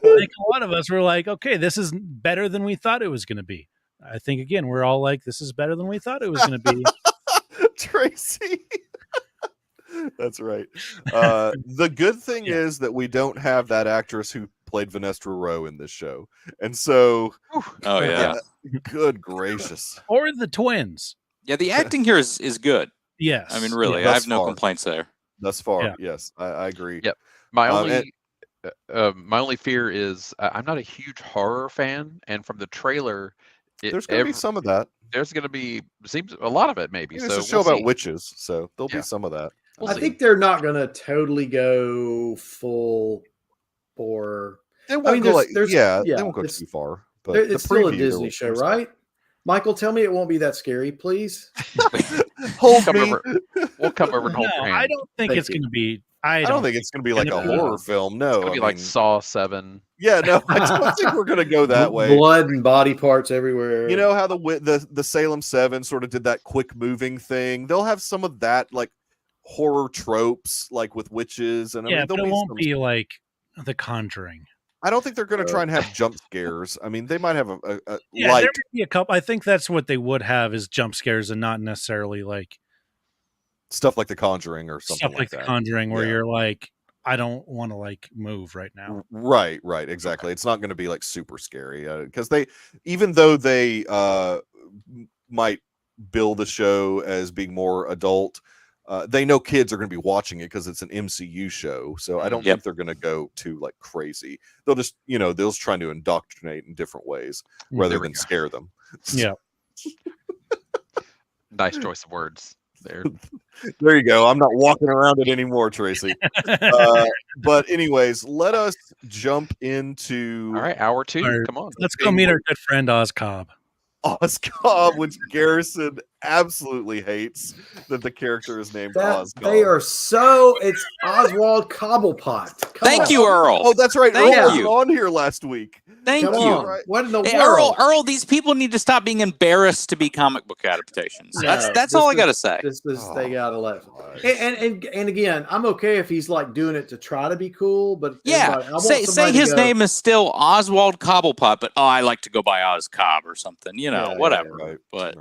think a lot of us were like, okay, this is better than we thought it was going to be. I think again, we're all like, this is better than we thought it was going to be. Tracy. That's right. The good thing is that we don't have that actress who played Vanessa Rowe in this show. And so good gracious. Or the twins. Yeah, the acting here is good. Yes. I mean, really, Yeah, I have no complaints there. Thus far, Yeah. yes, I agree. Yep. My only fear is I'm not a huge horror fan, and from the trailer, there's going to be some of that. There's going to be seems a lot of it maybe. It's so a show we'll about see. witches, so there'll be some of that. We'll I see. think they're not going to totally go full bore. They won't go they won't go too far. But It's still a preview, Disney show, right? Michael, tell me it won't be that scary, please. Hold me. We'll come over and hold your hand. I don't think it's going to be. I don't think it's going to be like a horror film. No, It's going to be like Saw 7. Yeah, no, I don't think we're going to go that way. Blood and body parts everywhere. You know how the Salem 7 sort of did that quick moving thing? They'll have some of that like horror tropes, like with witches, and but it won't be like The Conjuring. I don't think they're going to try and have jump scares. I mean, they might have a there light. might be a couple. I think that's what they would have is jump scares, and not necessarily like stuff like The Conjuring or something stuff like that. The Conjuring, where you're like, I don't want to like move right now. Right, exactly. It's not going to be like super scary because even though they might build the show as being more adult, they know kids are going to be watching it because it's an MCU show. So I don't think they're going to go too like crazy. They'll just they'll just try to indoctrinate in different ways rather than scare them. Yeah. Nice choice of words there. There you go. I'm not walking around it anymore, Tracy. But anyways, let us jump into all right, hour 2. Come on. Let's go meet our good friend Oz Cobb. Oz Cobb, which Garrison absolutely hates that the character is named Oz Cobb. They are it's Oswald Cobblepot. Thank you, Earl. Oh, that's right. Thank Earl was you. on here last week. Thank Come you. on. Right. What in the Hey, world? Earl, these people need to stop being embarrassed to be comic book adaptations. No, That's all I got to say. They gotta let. And again, I'm okay if he's like doing it to try to be cool, but say his name is still Oswald Cobblepot, but I like to go by Oz Cobb or something. Whatever. Right. But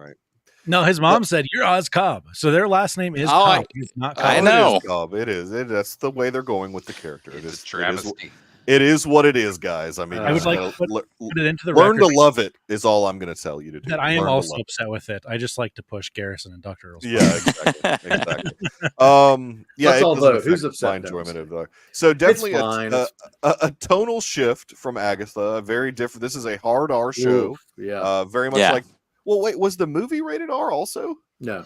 no, his mom said you're Oz Cobb, so their last name is Cobb. It's not Cobb. I know. It is Cobb. It is. That's the way they're going with the character. It's a travesty. It is what it is, guys. I mean, I would like to put it into the learn record to love it is all I'm going to tell you to do. that I am also upset with it. I just like to push Garrison and Dr. Earl's. Yeah, exactly. Let's all vote. Who's upset? My enjoyment of the so definitely a tonal shift from Agatha. A very different. This is a hard R show. Oof, yeah. Very much like. Well, wait. Was the movie rated R also? No.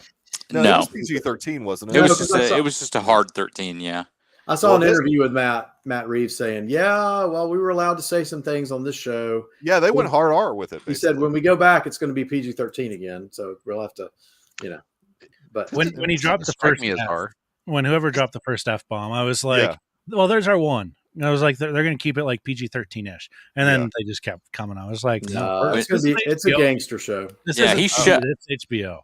It was PG-13, wasn't it? It was just a hard 13. Yeah. I saw an interview with Matt Reeves saying, "Yeah, well, we were allowed to say some things on this show." Yeah, they went hard R with it. He said, "When we go back, it's going to be PG-13 again, so we'll have to, But when he dropped the first when whoever dropped the first F-bomb, I was like, "Well, there's our one." And I was like, "They're going to keep it like PG-13ish," and then they just kept coming. I was like, "No, it's a gangster show." It's HBO.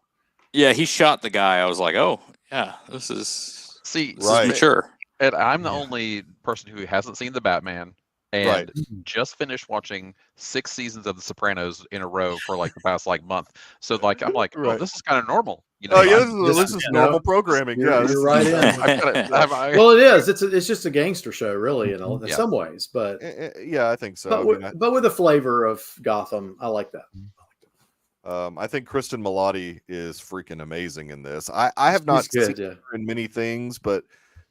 Yeah, he shot the guy. I was like, "Oh, yeah, this is mature." And I'm the only person who hasn't seen the Batman and just finished watching 6 seasons of The Sopranos in a row for like the past month. So I'm like, oh, this is kind of normal. This is normal programming. You're right in. Well, it is. It's just a gangster show, really, in some ways. But yeah, I think so. But with a flavor of Gotham, I like that. I think Kristen Milotti is freaking amazing in this. I have not seen her in many things, but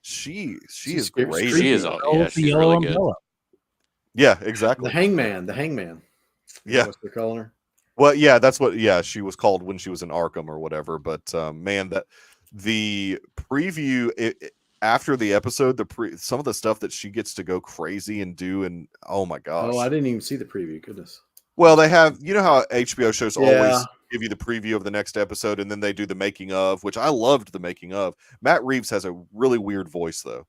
she is great. She is. She's really good. Yeah, exactly. The Hangman. Yeah, what's they're calling her. Well, yeah, that's what. Yeah, she was called when she was in Arkham or whatever. But man, that the preview. after the episode, some of the stuff that she gets to go crazy and do, and oh my gosh. Oh, I didn't even see the preview. Goodness. Well, they have, you know how HBO shows always Yeah. give you the preview of the next episode, and then they do the making of, which I loved the making of. Matt Reeves has a really weird voice, though.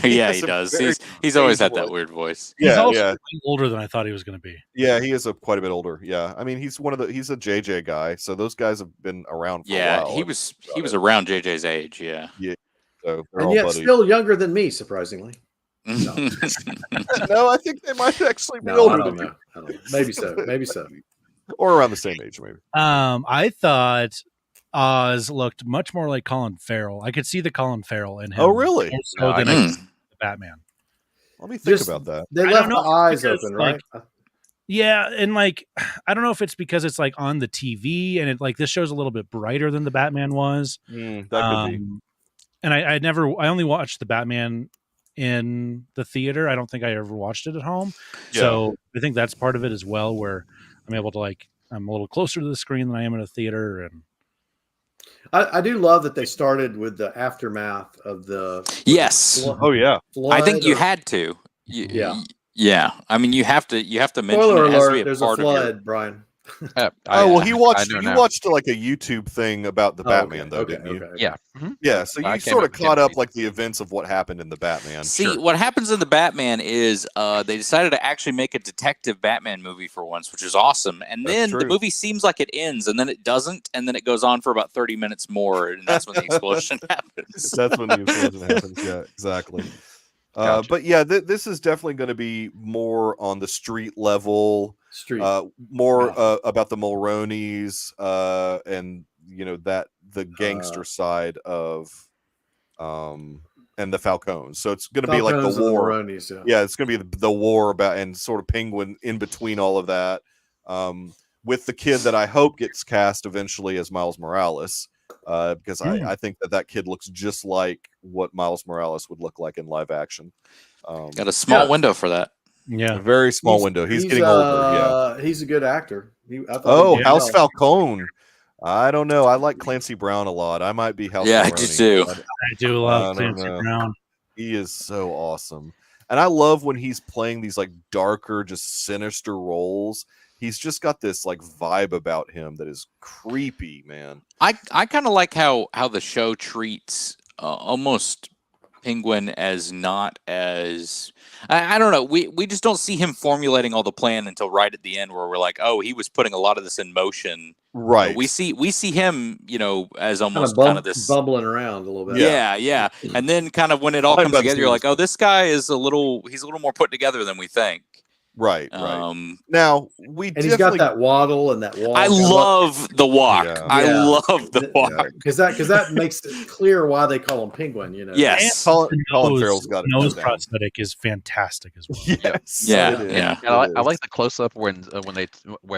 Yeah, has he a does. very He's always had strange that weird voice. He's Yeah, also yeah. older than I thought he was going to be. Yeah, he is quite a bit older. Yeah, I mean, he's a JJ guy, so those guys have been around for a Yeah, while. he was around JJ's age. Yeah. Yeah, so they're And all yet buddies. still younger than me, surprisingly. No, I think they might actually be No, older I don't than know. I don't know. Maybe so. Maybe so. or around the same age, maybe. I thought Oz looked much more like Colin Farrell. I could see the Colin Farrell in him. Oh, really? more so than I could see the Batman. Let me think Just- about that. They I left don't the know, eyes because, open, like, right? Yeah, and like I don't know if it's because it's like on the TV and it like this show's a little bit brighter than the Batman was. That could be. And I only watched the Batman in the theater. I don't think I ever watched it at home. Yeah. So I think that's part of it as well, where I'm able to I'm a little closer to the screen than I am in a theater. And I do love that they started with the aftermath of the Yes. Oh yeah. I think you flood or- had to. Yeah. Yeah. I mean, you have to mention Spoiler it has to be alert, a there's a part of your. flood, Brian. He watched like a YouTube thing about the Batman, though, okay, didn't you? okay. Yeah. Mhm. Yeah, so I you came sort up of with caught up Timothy. like the events of what happened in the Batman. See, what happens in the Batman is they decided to actually make a detective Batman movie for once, which is awesome. And That's then the true. movie seems like it ends, and then it doesn't, and then it goes on for about 30 minutes more, and that's when the explosion happens. That's when the explosion happens. Yeah, exactly. Gotcha. But yeah, this is definitely going to be more on the street level, Street. more Yeah. about the Mulroneys, and the gangster side of, and the Falcons. So it's going to be like Falcons the and war. Maronies, yeah. Yeah, it's going to be the war about and sort of Penguin in between all of that, with the kid that I hope gets cast eventually as Miles Morales, because I think that kid looks just like what Miles Morales would look like in live action. Got a small window for that. A yeah, very small window. He's getting older. Yeah. He's a good actor. I thought Oh, he did House well. Falcone. I don't know. I like Clancy Brown a lot. I might be House. Yeah, I do Falcone. too. I do love I don't Clancy know. Brown. He is so awesome. And I love when he's playing these like darker, just sinister roles. He's just got this like vibe about him that is creepy, man. I kind of like how the show treats almost Penguin as not as I don't know. We just don't see him formulating all the plan until right at the end, where we're like, oh, he was putting a lot of this in motion. Right. We see him, as almost Kind kind of of this. bumbling around a little bit. Yeah. And then kind of when it all I'm comes about to together, see you're this. like, oh, this guy is he's a little more put together than we think. Right. Now And he's got that waddle and that walk. I love the walk. Yeah. I Yeah. love the walk. because that makes it clear why they call him Penguin. Yes. Colin Nose- Farrell's got it nose down. prosthetic is fantastic as well. Yes. Yeah, it is. yeah. And I It like is. the close up where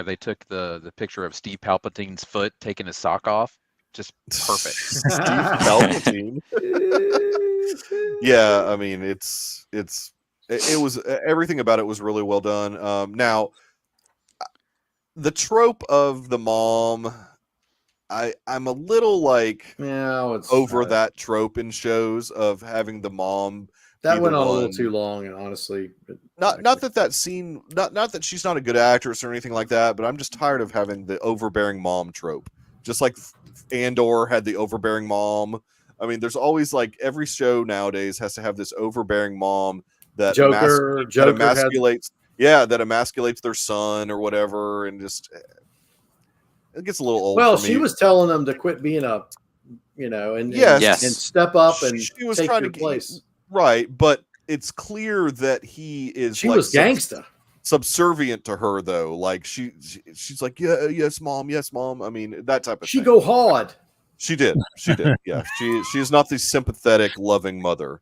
they took the picture of Steve Palpatine's foot taking his sock off. Just perfect. Steve Palpatine. Yeah, I mean it was everything about it was really well done. Now the trope of the mom, I'm a little like it's over that trope in shows of having the mom. That be went the on a little one- too long, and honestly, Not that scene. Not that she's not a good actress or anything like that, but I'm just tired of having the overbearing mom trope. Just like Andor had the overbearing mom. I mean, there's always like every show nowadays has to have this overbearing mom that Joker had- emasculates. Yeah, that emasculates their son or whatever, and just it gets a little old. Well, for she me. was telling them to quit being and Yes. and step up and She was take trying your to place. right, but it's clear that he is. She like was gangsta. subservient to her though. Like she's like, yes, mom. I mean, that type of She thing. go hard. She did. Yeah, she is not the sympathetic, loving mother.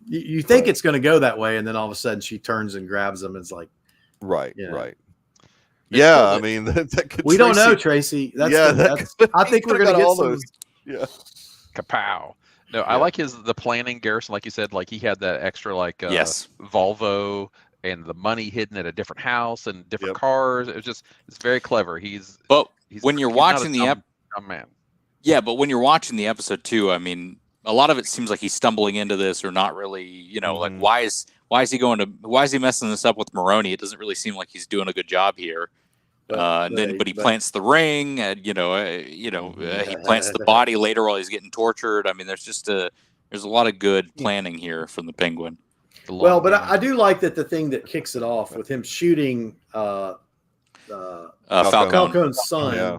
You think Right. it's going to go that way, and then all of a sudden she turns and grabs him. And it's like, Right, Yeah. right. Yeah, I mean that could. we don't know, Tracy- Tracy. That's Yeah, I think we're going to get all some. those. Yeah, Kapow. No, I Yeah. like the planning, Garrison, like you said, like he had that extra Yes. Volvo and the money hidden at a different house and different Yep. cars. It's very clever. But He's when you're he's not a watching the dumb man. Yeah, but when you're watching the episode too, I mean, a lot of it seems like he's stumbling into this, or not really. Like Mhm. why is he messing this up with Maroney? It doesn't really seem like he's doing a good job here. But he plants the ring, and he plants the body later while he's getting tortured. I mean, there's a lot of good planning here from the Penguin. Well, but I do like that the thing that kicks it off with him shooting Falcone's son, Yeah.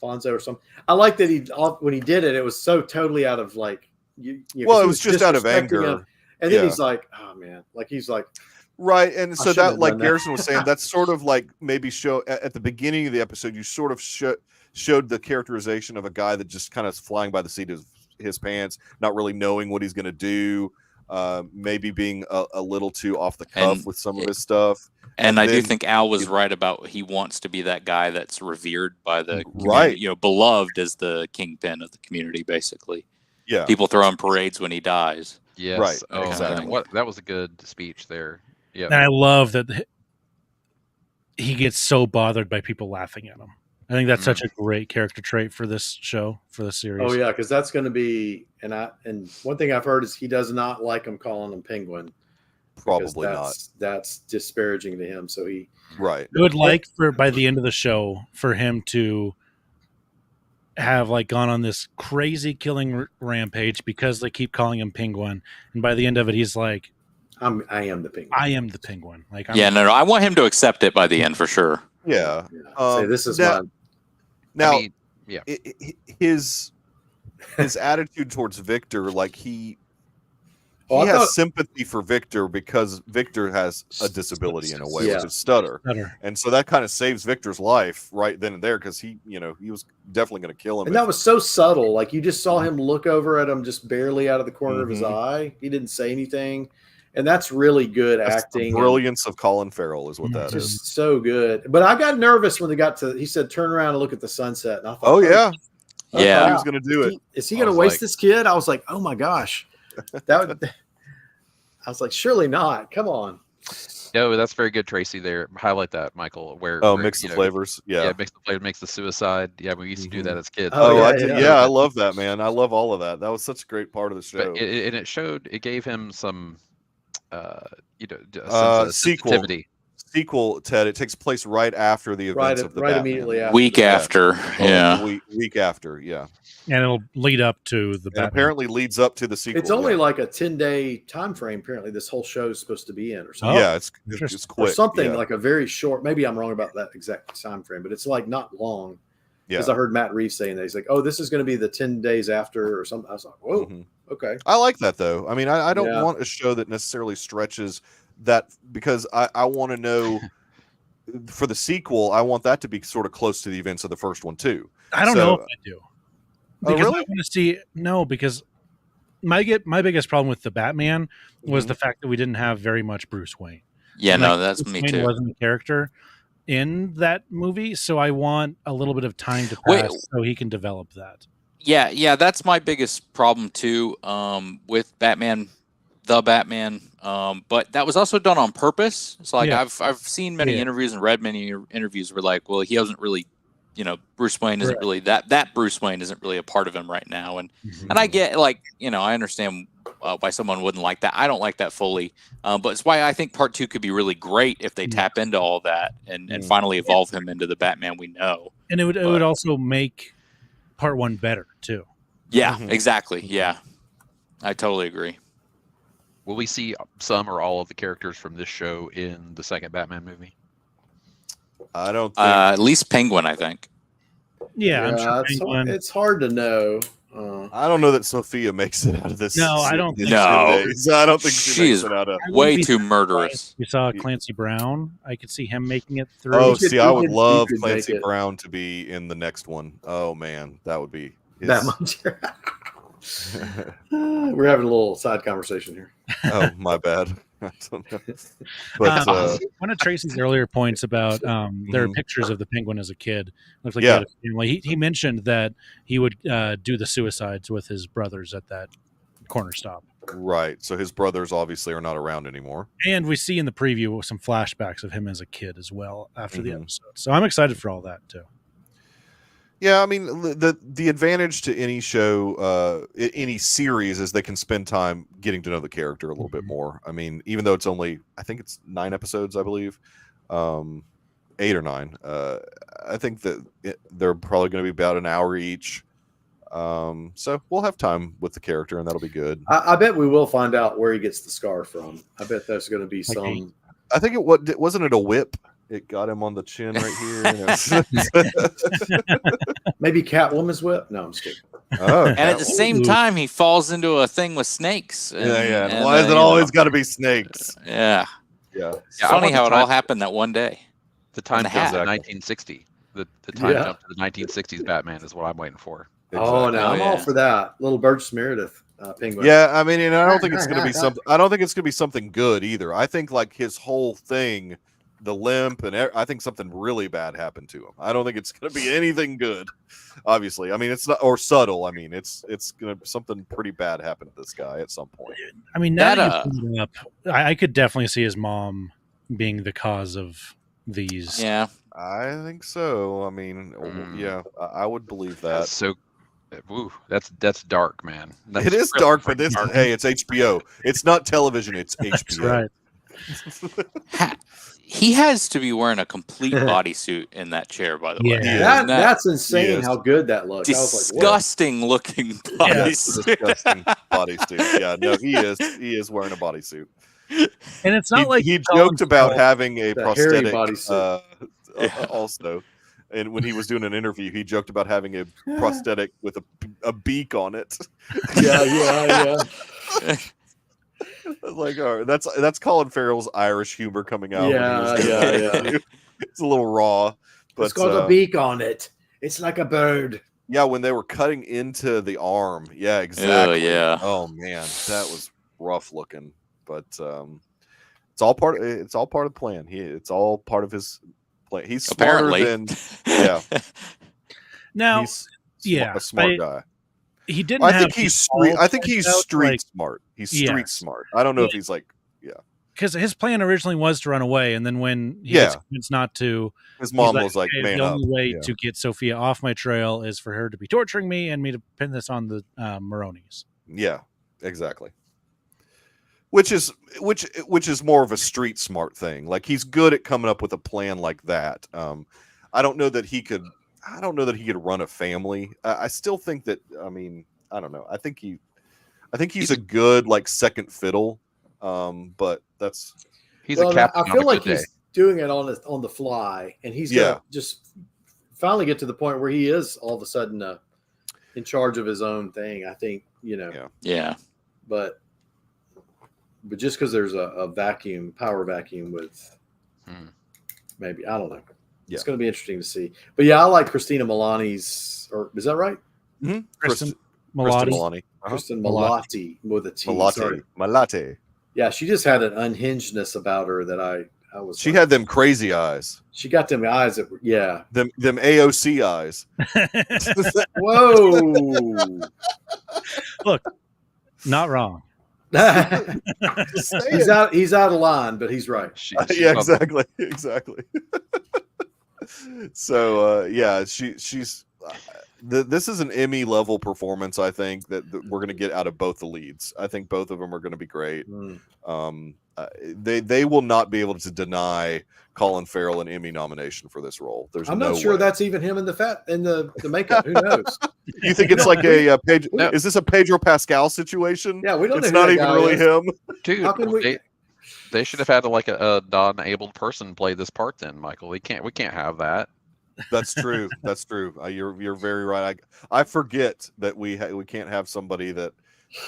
Alfonso or something. I like that when he did it, it was so totally out of like it was just out of anger. him. And then he's like, oh man, like he's like, right. And so that, like Garrison was saying, that. that's sort of like maybe show at the beginning of the episode, you sort of showed the characterization of a guy that just kind of flying by the seat of his pants, not really knowing what he's going to do, maybe being a little too off the cuff with some of his stuff. And I do think Al was right about he wants to be that guy that's revered by the community, beloved as the kingpin of the community, basically. Yeah. People throw him parades when he dies. Yes. Right. Oh, Exactly. that was a good speech there. Yeah. And I love that he gets so bothered by people laughing at him. I think that's such a great character trait for this show, for this series. Oh yeah, because that's going to be and one thing I've heard is he does not like him calling him Penguin. Probably not. That's disparaging to him. So he right. I would like by the end of the show for him to have like gone on this crazy killing rampage because they keep calling him Penguin, and by the end of it, he's like, I am the Penguin. I am the Penguin. Like, no, I want him to accept it by the end for sure. Yeah. Say this is my. Now, his attitude towards Victor, like he has sympathy for Victor because Victor has a disability in a way with his stutter. And so that kind of saves Victor's life right then and there because he was definitely going to kill him. And that was so subtle. Like you just saw him look over at him just barely out of the corner of his eye. He didn't say anything. And that's really good acting. The brilliance of Colin Farrell is what that is. Just so good. But I got nervous when he said, turn around and look at the sunset. And I thought, oh, yeah. I thought he was going to do it. Is he going to waste this kid? I was like, oh my gosh. I was like, surely not. Come on. No, that's very good, Tracy. There, highlight that, Michael. Where mix the flavors. Yeah, mix the flavor, makes the suicide. Yeah, we used to do that as kids. I love that, man. I love all of that. That was such a great part of the show. But it gave him some, sensitivity. Sequel, Ted. It takes place right after the events of the Batman. Immediately after. Week after. Week after. Yeah. And it'll lead up to the Batman. Apparently leads up to the sequel. It's only like a 10-day time frame. Apparently, this whole show is supposed to be in or something. Yeah, it's quick. Or something like a very short. Maybe I'm wrong about that exact time frame, but it's like not long. Because I heard Matt Reeves saying that he's like, "Oh, this is going to be the 10 days after or something." I was like, "Whoa, okay." I like that though. I mean, I don't want a show that necessarily stretches that because I want to know for the sequel. I want that to be sort of close to the events of the first one too. I don't know if I do. Because really? I want to see because my biggest problem with the Batman was the fact that we didn't have very much Bruce Wayne. Yeah, and that's Bruce me Wayne too. Wasn't a character in that movie, so I want a little bit of time to pass so he can develop that. Yeah, that's my biggest problem too. With Batman, the Batman. But that was also done on purpose. It's like I've seen many interviews and read many interviews where like, well, he wasn't really. Bruce Wayne isn't really that Bruce Wayne isn't really a part of him right now. And I get I understand why someone wouldn't like that. I don't like that fully. But it's why I think part 2 could be really great if they tap into all that and finally evolve him into the Batman we know. And it would also make part 1 better too. Yeah, exactly. Yeah, I totally agree. Will we see some or all of the characters from this show in the second Batman movie? I don't think at least Penguin, I think. Yeah, I'm sure Penguin. It's hard to know. I don't know that Sophia makes it out of this. No, I don't think so. I don't think she makes is it out of way too murderous. We saw Clancy Brown. I could see him making it through. Oh, see, I would love Clancy Brown to be in the next one. Oh man, that would be that much. We're having a little side conversation here. Oh, my bad. I don't know. But one of Tracy's earlier points about there are pictures of the Penguin as a kid. Looks like he had a family. He mentioned that he would do the suicides with his brothers at that corner stop. Right. So his brothers obviously are not around anymore. And we see in the preview some flashbacks of him as a kid as well after the episode. So I'm excited for all that too. Yeah, I mean the advantage to any show, any series, is they can spend time getting to know the character a little bit more. I mean, even though it's only, I think it's 9 episodes, I believe, 8 or 9. I think that they're probably going to be about an hour each. So we'll have time with the character, and that'll be good. I bet we will find out where he gets the scar from. I bet there's going to be some. I think wasn't it a whip? It got him on the chin right here. Maybe Catwoman's whip. No, I'm just kidding. Oh, And at the same time, he falls into a thing with snakes. And why is it always got to be snakes? Yeah. It's funny how it all happened that one day. The time jump to Exactly. 1960. The time jump to the 1960s Batman is what I'm waiting for. Exactly. Oh, no, I'm all for that. Little Burgess Meredith Penguin. Yeah, I mean, and I don't think it's going to be something. I don't think it's going to be something good either. I think like his whole thing, the limp, and I think something really bad happened to him. I don't think it's going to be anything good. Obviously, I mean, it's not, or subtle. I mean, it's going to something pretty bad happen to this guy at some point. I mean, now that you bring it up, I could definitely see his mom being the cause of these. Yeah, I think so. I mean, yeah, I would believe that. That's so. Ooh, that's dark, man. It is dark, but this hey, it's HBO. It's not television. It's HBO. That's right. he has to be wearing a complete bodysuit in that chair. By the way, that's insane. How good that looks. Disgusting looking bodysuit. Disgusting bodysuit. Yeah, no, he is. He is wearing a bodysuit. And it's not like he joked about having a prosthetic bodysuit. Also. And when he was doing an interview, he joked about having a prosthetic with a beak on it. Yeah. Like, all right, that's Colin Farrell's Irish humor coming out. Yeah. It's a little raw, but it's got a beak on it. It's like a bird. Yeah, when they were cutting into the arm. Yeah, exactly. Oh man, that was rough looking, but it's all part of the plan. It's all part of his. He's smarter than Now, he's a smart guy. He didn't. I think he's street smart. He's street smart. I don't know if he's like because his plan originally was to run away, and then when he was convinced not to, his mom was like, "Man, the only way to get Sophia off my trail is for her to be torturing me and me to pin this on the Maronis." Yeah, exactly. Which is more of a street smart thing. Like he's good at coming up with a plan like that. I don't know that he could run a family. I still think that. I mean, I don't know. I think he's a good like second fiddle. But he's a captain. I feel like he's doing it on the fly, and he's gonna just finally get to the point where he is all of a sudden in charge of his own thing. I think But just because there's a power vacuum with maybe, I don't know. It's going to be interesting to see. But yeah, I like Christina Milani's, or is that right? Mm-hmm. Kristen Milani. Kristen Milotti with a T. Malate. Yeah, she just had an unhingedness about her that I was. She had them crazy eyes. She got them eyes that were, them AOC eyes. Whoa! Look, not wrong. He's out of line, but he's right. Exactly. So she's this is an Emmy level performance. I think that we're going to get out of both the leads. I think both of them are going to be great. They will not be able to deny Colin Farrell an Emmy nomination for this role. I'm not sure that's even him in the makeup. Who knows? You think it's like is this a Pedro Pascal situation? Yeah, we don't. It's not even really him, dude. They should have had like a non-abled person play this part. Then, Michael, we can't have that. That's true. You're very right. I forget that we can't have somebody that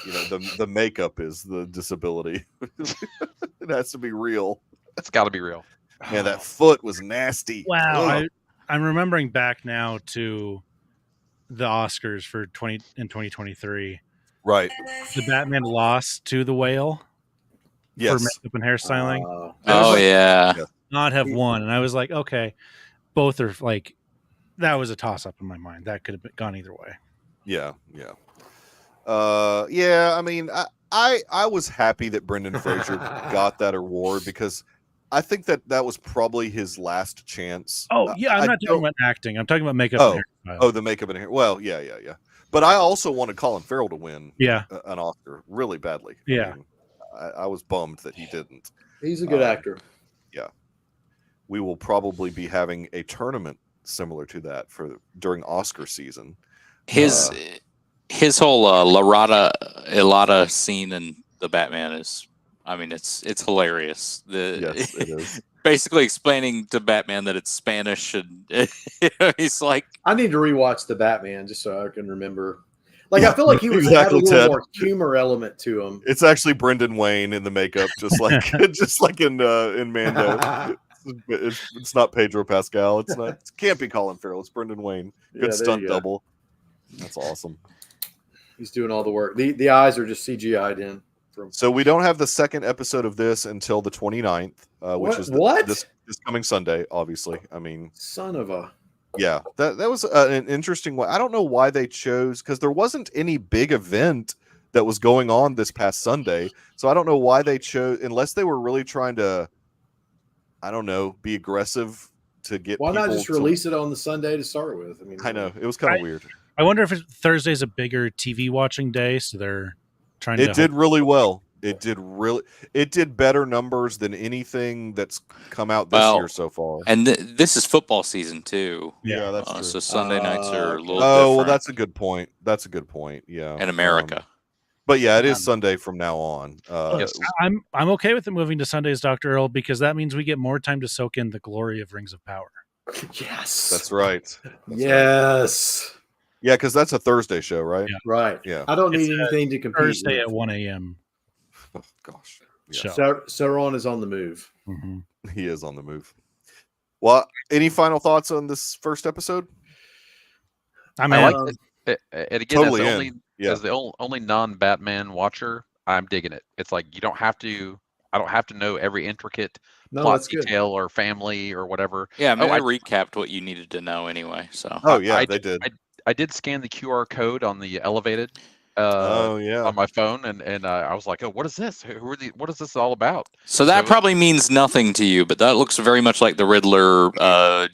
the makeup is the disability. It has to be real. It's got to be real. Man, that foot was nasty. Wow. I'm remembering back now to the Oscars for 2023. Right. The Batman lost to the Whale. Yes. For makeup and hairstyling. Not have won. And I was like, okay, both are like, that was a toss up in my mind. That could have gone either way. Yeah. I mean, I was happy that Brendan Fraser got that award because I think that was probably his last chance. Oh yeah, I'm not talking about acting. I'm talking about makeup. And hairstyle. Oh, the makeup and hair. Well, yeah. But I also wanted Colin Farrell to win. Yeah. An Oscar really badly. Yeah. I was bummed that he didn't. He's a good actor. Yeah. We will probably be having a tournament similar to that during Oscar season. His whole Ilata scene in the Batman is, I mean, it's hilarious. Yes, it is. Basically explaining to Batman that it's Spanish, and he's like, I need to rewatch the Batman just so I can remember. Like, I feel like he was had a Exactly, little Ted. more humor element to him. It's actually Brendan Wayne in the makeup, just like in Mando. It's not Pedro Pascal. It's not. It can't be Colin Farrell. It's Brendan Wayne. Good Yeah, there stunt you go. double. That's awesome. He's doing all the work. The eyes are just CGI'd in. So we don't have the second episode of this until the 29th, which is this coming Sunday. Obviously, I mean, son of a. Yeah, that was an interesting one. I don't know why they chose, because there wasn't any big event that was going on this past Sunday. So I don't know why they chose, unless they were really trying to, I don't know, be aggressive to get. Why not just release it on the Sunday to start with? I mean, I know it was kind of weird. I wonder if Thursday's a bigger TV watching day, so they're trying to. It did really well. It did better numbers than anything that's come out this year so far. And this is football season too. Yeah, that's true. So Sunday nights are a little different. Well, that's a good point. Yeah. In America. But yeah, it is Sunday from now on. Yes. I'm okay with it moving to Sundays, Dr. Earl, because that means we get more time to soak in the glory of Rings of Power. Yes. That's right. Yes. Yeah, because that's a Thursday show, right? Yeah. Right. Yeah. I don't need anything to compete Thursday with. at 1 a.m. Oh, gosh. Yeah. Sauron is on the move. Mm-hmm. He is on the move. Well, any final thoughts on this first episode? I mean, I like it. And again, Totally as the only non-Batman watcher, I'm digging it. It's like I don't have to know every intricate plot detail or family or whatever. Yeah, I mean, I recapped what you needed to know anyway. So they did. I did scan the QR code on the elevated on my phone, and I was like, oh, what is this? What is this all about? So that probably means nothing to you, but that looks very much like the Riddler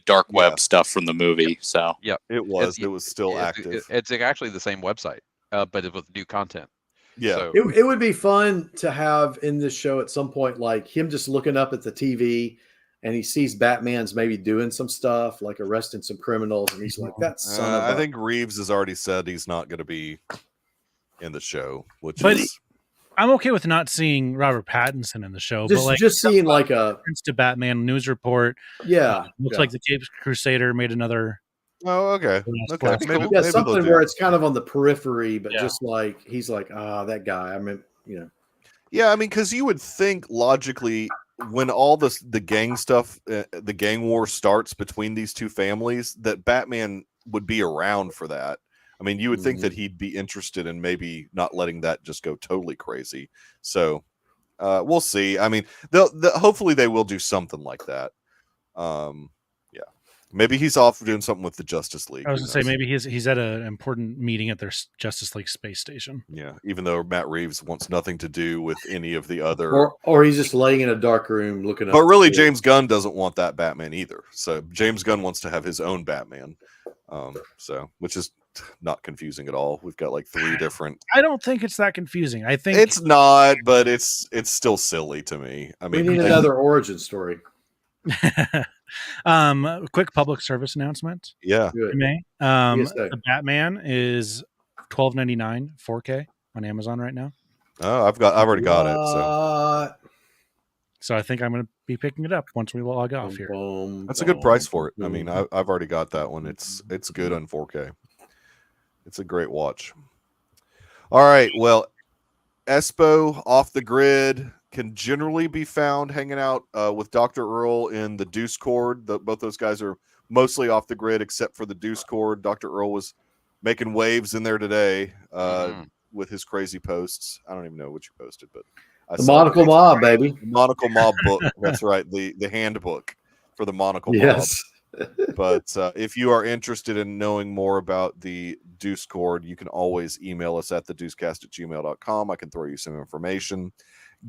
dark web stuff from the movie. So yeah, it was still active. It's actually the same website, but it with new content. Yeah, so, it would be fun to have in this show at some point, like him just looking up at the TV and he sees Batman's maybe doing some stuff, like arresting some criminals, and he's like, "That son of a." I think Reeves has already said he's not going to be in the show, I'm okay with not seeing Robert Pattinson in the show, just, but just seeing like a reference to Batman news report. Looks like the Caped Crusader made another. Oh, okay. Maybe something where it's kind of on the periphery, but just like he's like, that guy. I mean, Yeah, I mean, because you would think logically, when all the gang stuff, the gang war starts between these two families, that Batman would be around for that. I mean, you would think that he'd be interested in maybe not letting that just go totally crazy. So we'll see. I mean, hopefully they will do something like that. Yeah, maybe he's off doing something with the Justice League. I was going to say maybe he's at an important meeting at their Justice League space station. Yeah, even though Matt Reeves wants nothing to do with any of the other, or he's just laying in a dark room looking up. But really, James Gunn doesn't want that Batman either. So James Gunn wants to have his own Batman. Which is not confusing at all. We've got like 3 different. I don't think it's that confusing. I think it's not, but it's still silly to me. I mean, we need another origin story. Quick public service announcement. Yeah. The Batman is $12.99 4K on Amazon right now. Oh, I've already got it. So I think I'm going to be picking it up once we log off here. That's a good price for it. I mean, I've already got that one. It's good on 4K. It's a great watch. All right. Well, Espo Off the Grid can generally be found hanging out with Dr. Earl in the Deucecast. Both those guys are mostly off the grid, except for the Deucecast. Dr. Earl was making waves in there today with his crazy posts. I don't even know what you posted, but the Monocle Mob, baby. The Monocle Mob book. That's right. The handbook for the Monocle Mob. But if you are interested in knowing more about the Deucecast, you can always email us at thedeucecast@gmail.com. I can throw you some information.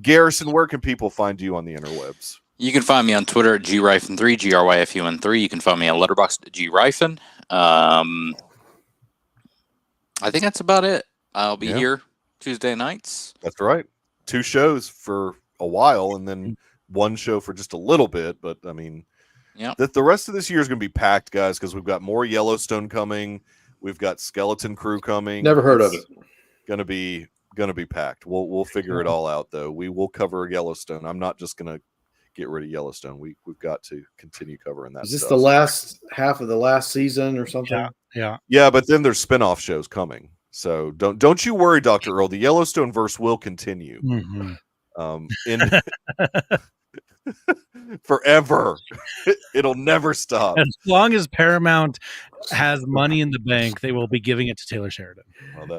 Garrison, where can people find you on the interwebs? You can find me on Twitter at GRyfin3, GRYFUN3. You can find me on Letterboxd at GRyfin. I think that's about it. I'll be here Tuesday nights. That's right. 2 shows for a while, and then 1 show for just a little bit. But I mean, the rest of this year is going to be packed, guys, because we've got more Yellowstone coming. We've got Skeleton Crew coming. Never heard of it. Gonna be packed. We'll figure it all out, though. We will cover Yellowstone. I'm not just gonna get rid of Yellowstone. We've got to continue covering that. Is this stuff. the last half of the last season or something? Yeah. But then there's spinoff shows coming. So don't you worry, Dr. Earl. The Yellowstone verse will continue. In forever. It'll never stop. As long as Paramount has money in the bank, they will be giving it to Taylor Sheridan.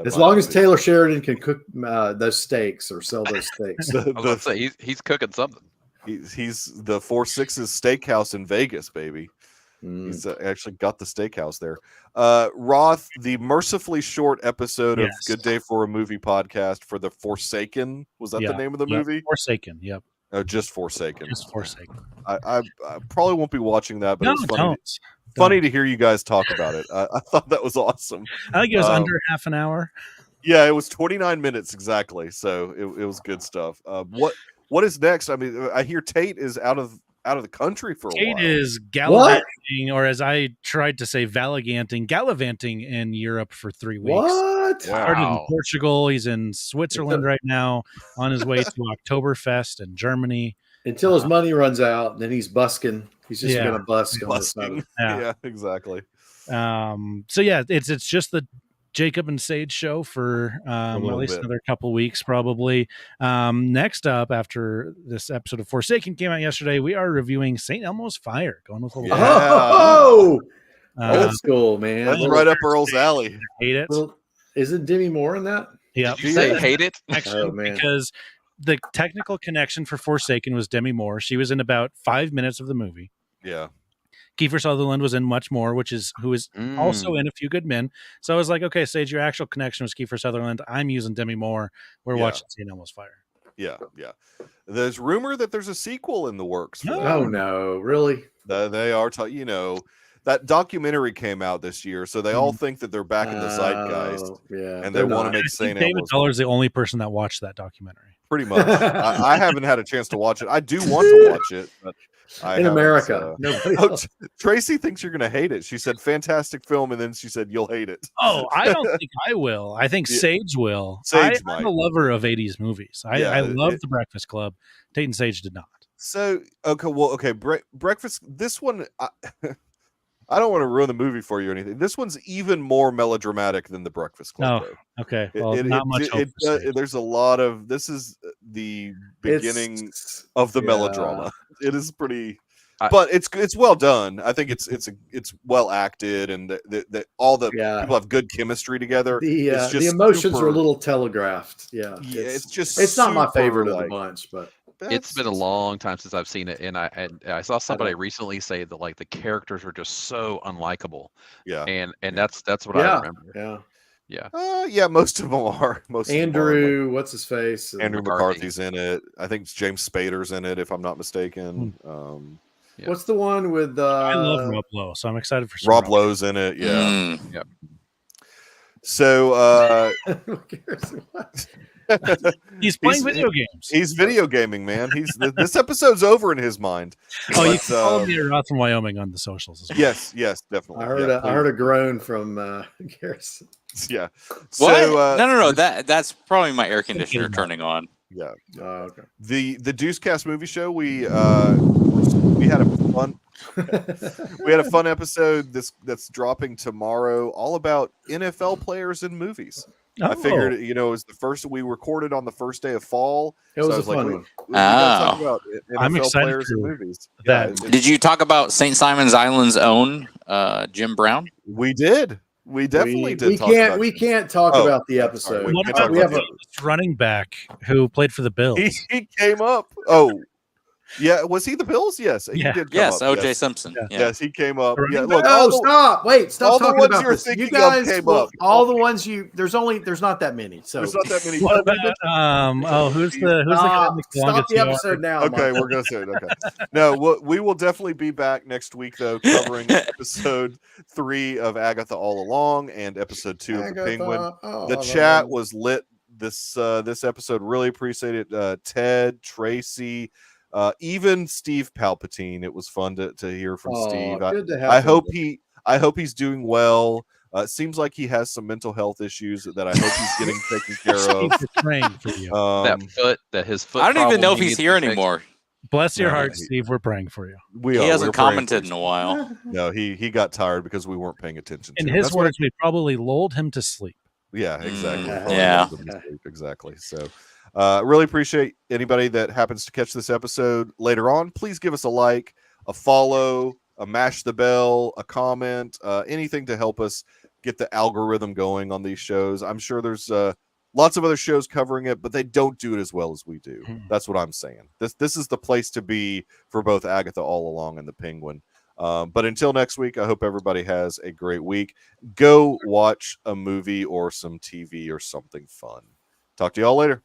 As long as Taylor Sheridan can cook those steaks or sell those steaks. I was about to say, he's cooking something. He's the 4-6's steakhouse in Vegas, baby. He's actually got the steakhouse there. Roth, the mercifully short episode of Good Day for a Movie podcast for The Forsaken. Was that the name of the movie? Forsaken, yep. Oh, just Forsaken. Just Forsaken. I probably won't be watching that, but it's funny. Don't. Funny to hear you guys talk about it. I thought that was awesome. I think it was under half an hour. Yeah, it was 29 minutes exactly. So it was good stuff. What is next? I mean, I hear Tate is out of the country for a while. Tate is gallivanting, or as I tried to say, gallivanting in Europe for 3 weeks. What? Started in Portugal. He's in Switzerland right now, on his way to Oktoberfest in Germany. Until his money runs out, then he's busking. He's just going to busk. Yeah, exactly. So yeah, it's just the Jacob and Sage show for at least another couple weeks, probably. Next up, after this episode of Forsaken came out yesterday, we are reviewing St. Elmo's Fire. Going with a little old school, man. That's right up Earl's alley. Hate it. Well, isn't Demi Moore in that? Yeah. Did you say hate it? Actually, because the technical connection for Forsaken was Demi Moore. She was in about 5 minutes of the movie. Yeah. Kiefer Sutherland was in much more, who is also in A Few Good Men. So I was like, okay, Sage, your actual connection was Kiefer Sutherland. I'm using Demi Moore. We're watching St. Elmo's Fire. Yeah. There's rumor that there's a sequel in the works. Oh, no. Really? They are, that documentary came out this year, so they all think that they're back in the zeitgeist. Yeah. And they want to make St. Elmo's. David Dollar's the only person that watched that documentary. Pretty much. I haven't had a chance to watch it. I do want to watch it, but in America. Tracy thinks you're going to hate it. She said, fantastic film, and then she said, you'll hate it. Oh, I don't think I will. I think Sage will. I'm a lover of 80s movies. I love The Breakfast Club. Tate and Sage did not. So, Breakfast, this one, I don't want to ruin the movie for you or anything. This one's even more melodramatic than The Breakfast Club. Oh, okay. Well, not much hope. There's a lot of, this is the beginning of the melodrama. It is pretty, but it's well done. I think it's well acted, and all the people have good chemistry together. The emotions are a little telegraphed. Yeah, it's not my favorite of the bunch, but it's been a long time since I've seen it, and I saw somebody recently say that like the characters are just so unlikable. Yeah, and that's what I remember. Yeah, most of them are. Andrew, what's his face? Andrew McCarthy's in it. I think James Spader's in it, if I'm not mistaken. What's the one with? I love Rob Lowe, so I'm excited for Rob Lowe's in it. Yeah. Yep. So, he's playing video games. He's video gaming, man. This episode's over in his mind. Oh, you can follow me at Roth from Wyoming on the socials as well. Yes, definitely. I heard a groan from Garrison. Yeah. What? No. That's probably my air conditioner turning on. Yeah. Okay. The Deucecast movie show. We had a fun episode that's dropping tomorrow, all about NFL players in movies. I figured, it was the first we recorded on the first day of fall. It was a fun one. We talk about NFL I'm excited players in movies. Did you talk about St. Simon's Island's own Jim Brown? We did. We definitely did. We can't talk about the episode. We have a running back who played for the Bills. He came up. Oh, Yeah, was he the Bills? Yes, he Yeah. did come Yes, up. O.J. Simpson. Yeah. Yeah. Yes, he came up. Running Yeah, back? look, No, stop! Wait, stop all the talking ones about you're this. You thinking of guys, came well, up. all the ones there's not that many. So There's not that many. What about who's the guy that makes the stop longest the yard? episode now. Okay, Michael. we're gonna say it. Okay, no, we will definitely be back next week though, covering episode 3 of Agatha All Along and episode 2 of the Penguin. The chat was lit this episode. Really appreciate it. Ted, Tracy, even Steve Palpatine. It was fun to hear from Steve. Good to have I him. hope he's doing well. It seems like he has some mental health issues that I hope he's getting taken care of. Steve, we're praying for you. His foot. I don't even know if problem he's needs here to be fixed. anymore. Bless your No, heart, he- Steve. We're praying for you. We He are. hasn't We're praying for commented in a Steve. while. No, he got tired because we weren't paying attention. In to his That's what words, we probably lulled him to sleep. Yeah, exactly. Yeah. Exactly. So really appreciate anybody that happens to catch this episode later on. Please give us a like, a follow, a mash the bell, a comment, anything to help us get the algorithm going on these shows. I'm sure there's lots of other shows covering it, but they don't do it as well as we do. That's what I'm saying. This is the place to be for both Agatha All Along and the Penguin. But until next week, I hope everybody has a great week. Go watch a movie or some TV or something fun. Talk to y'all later.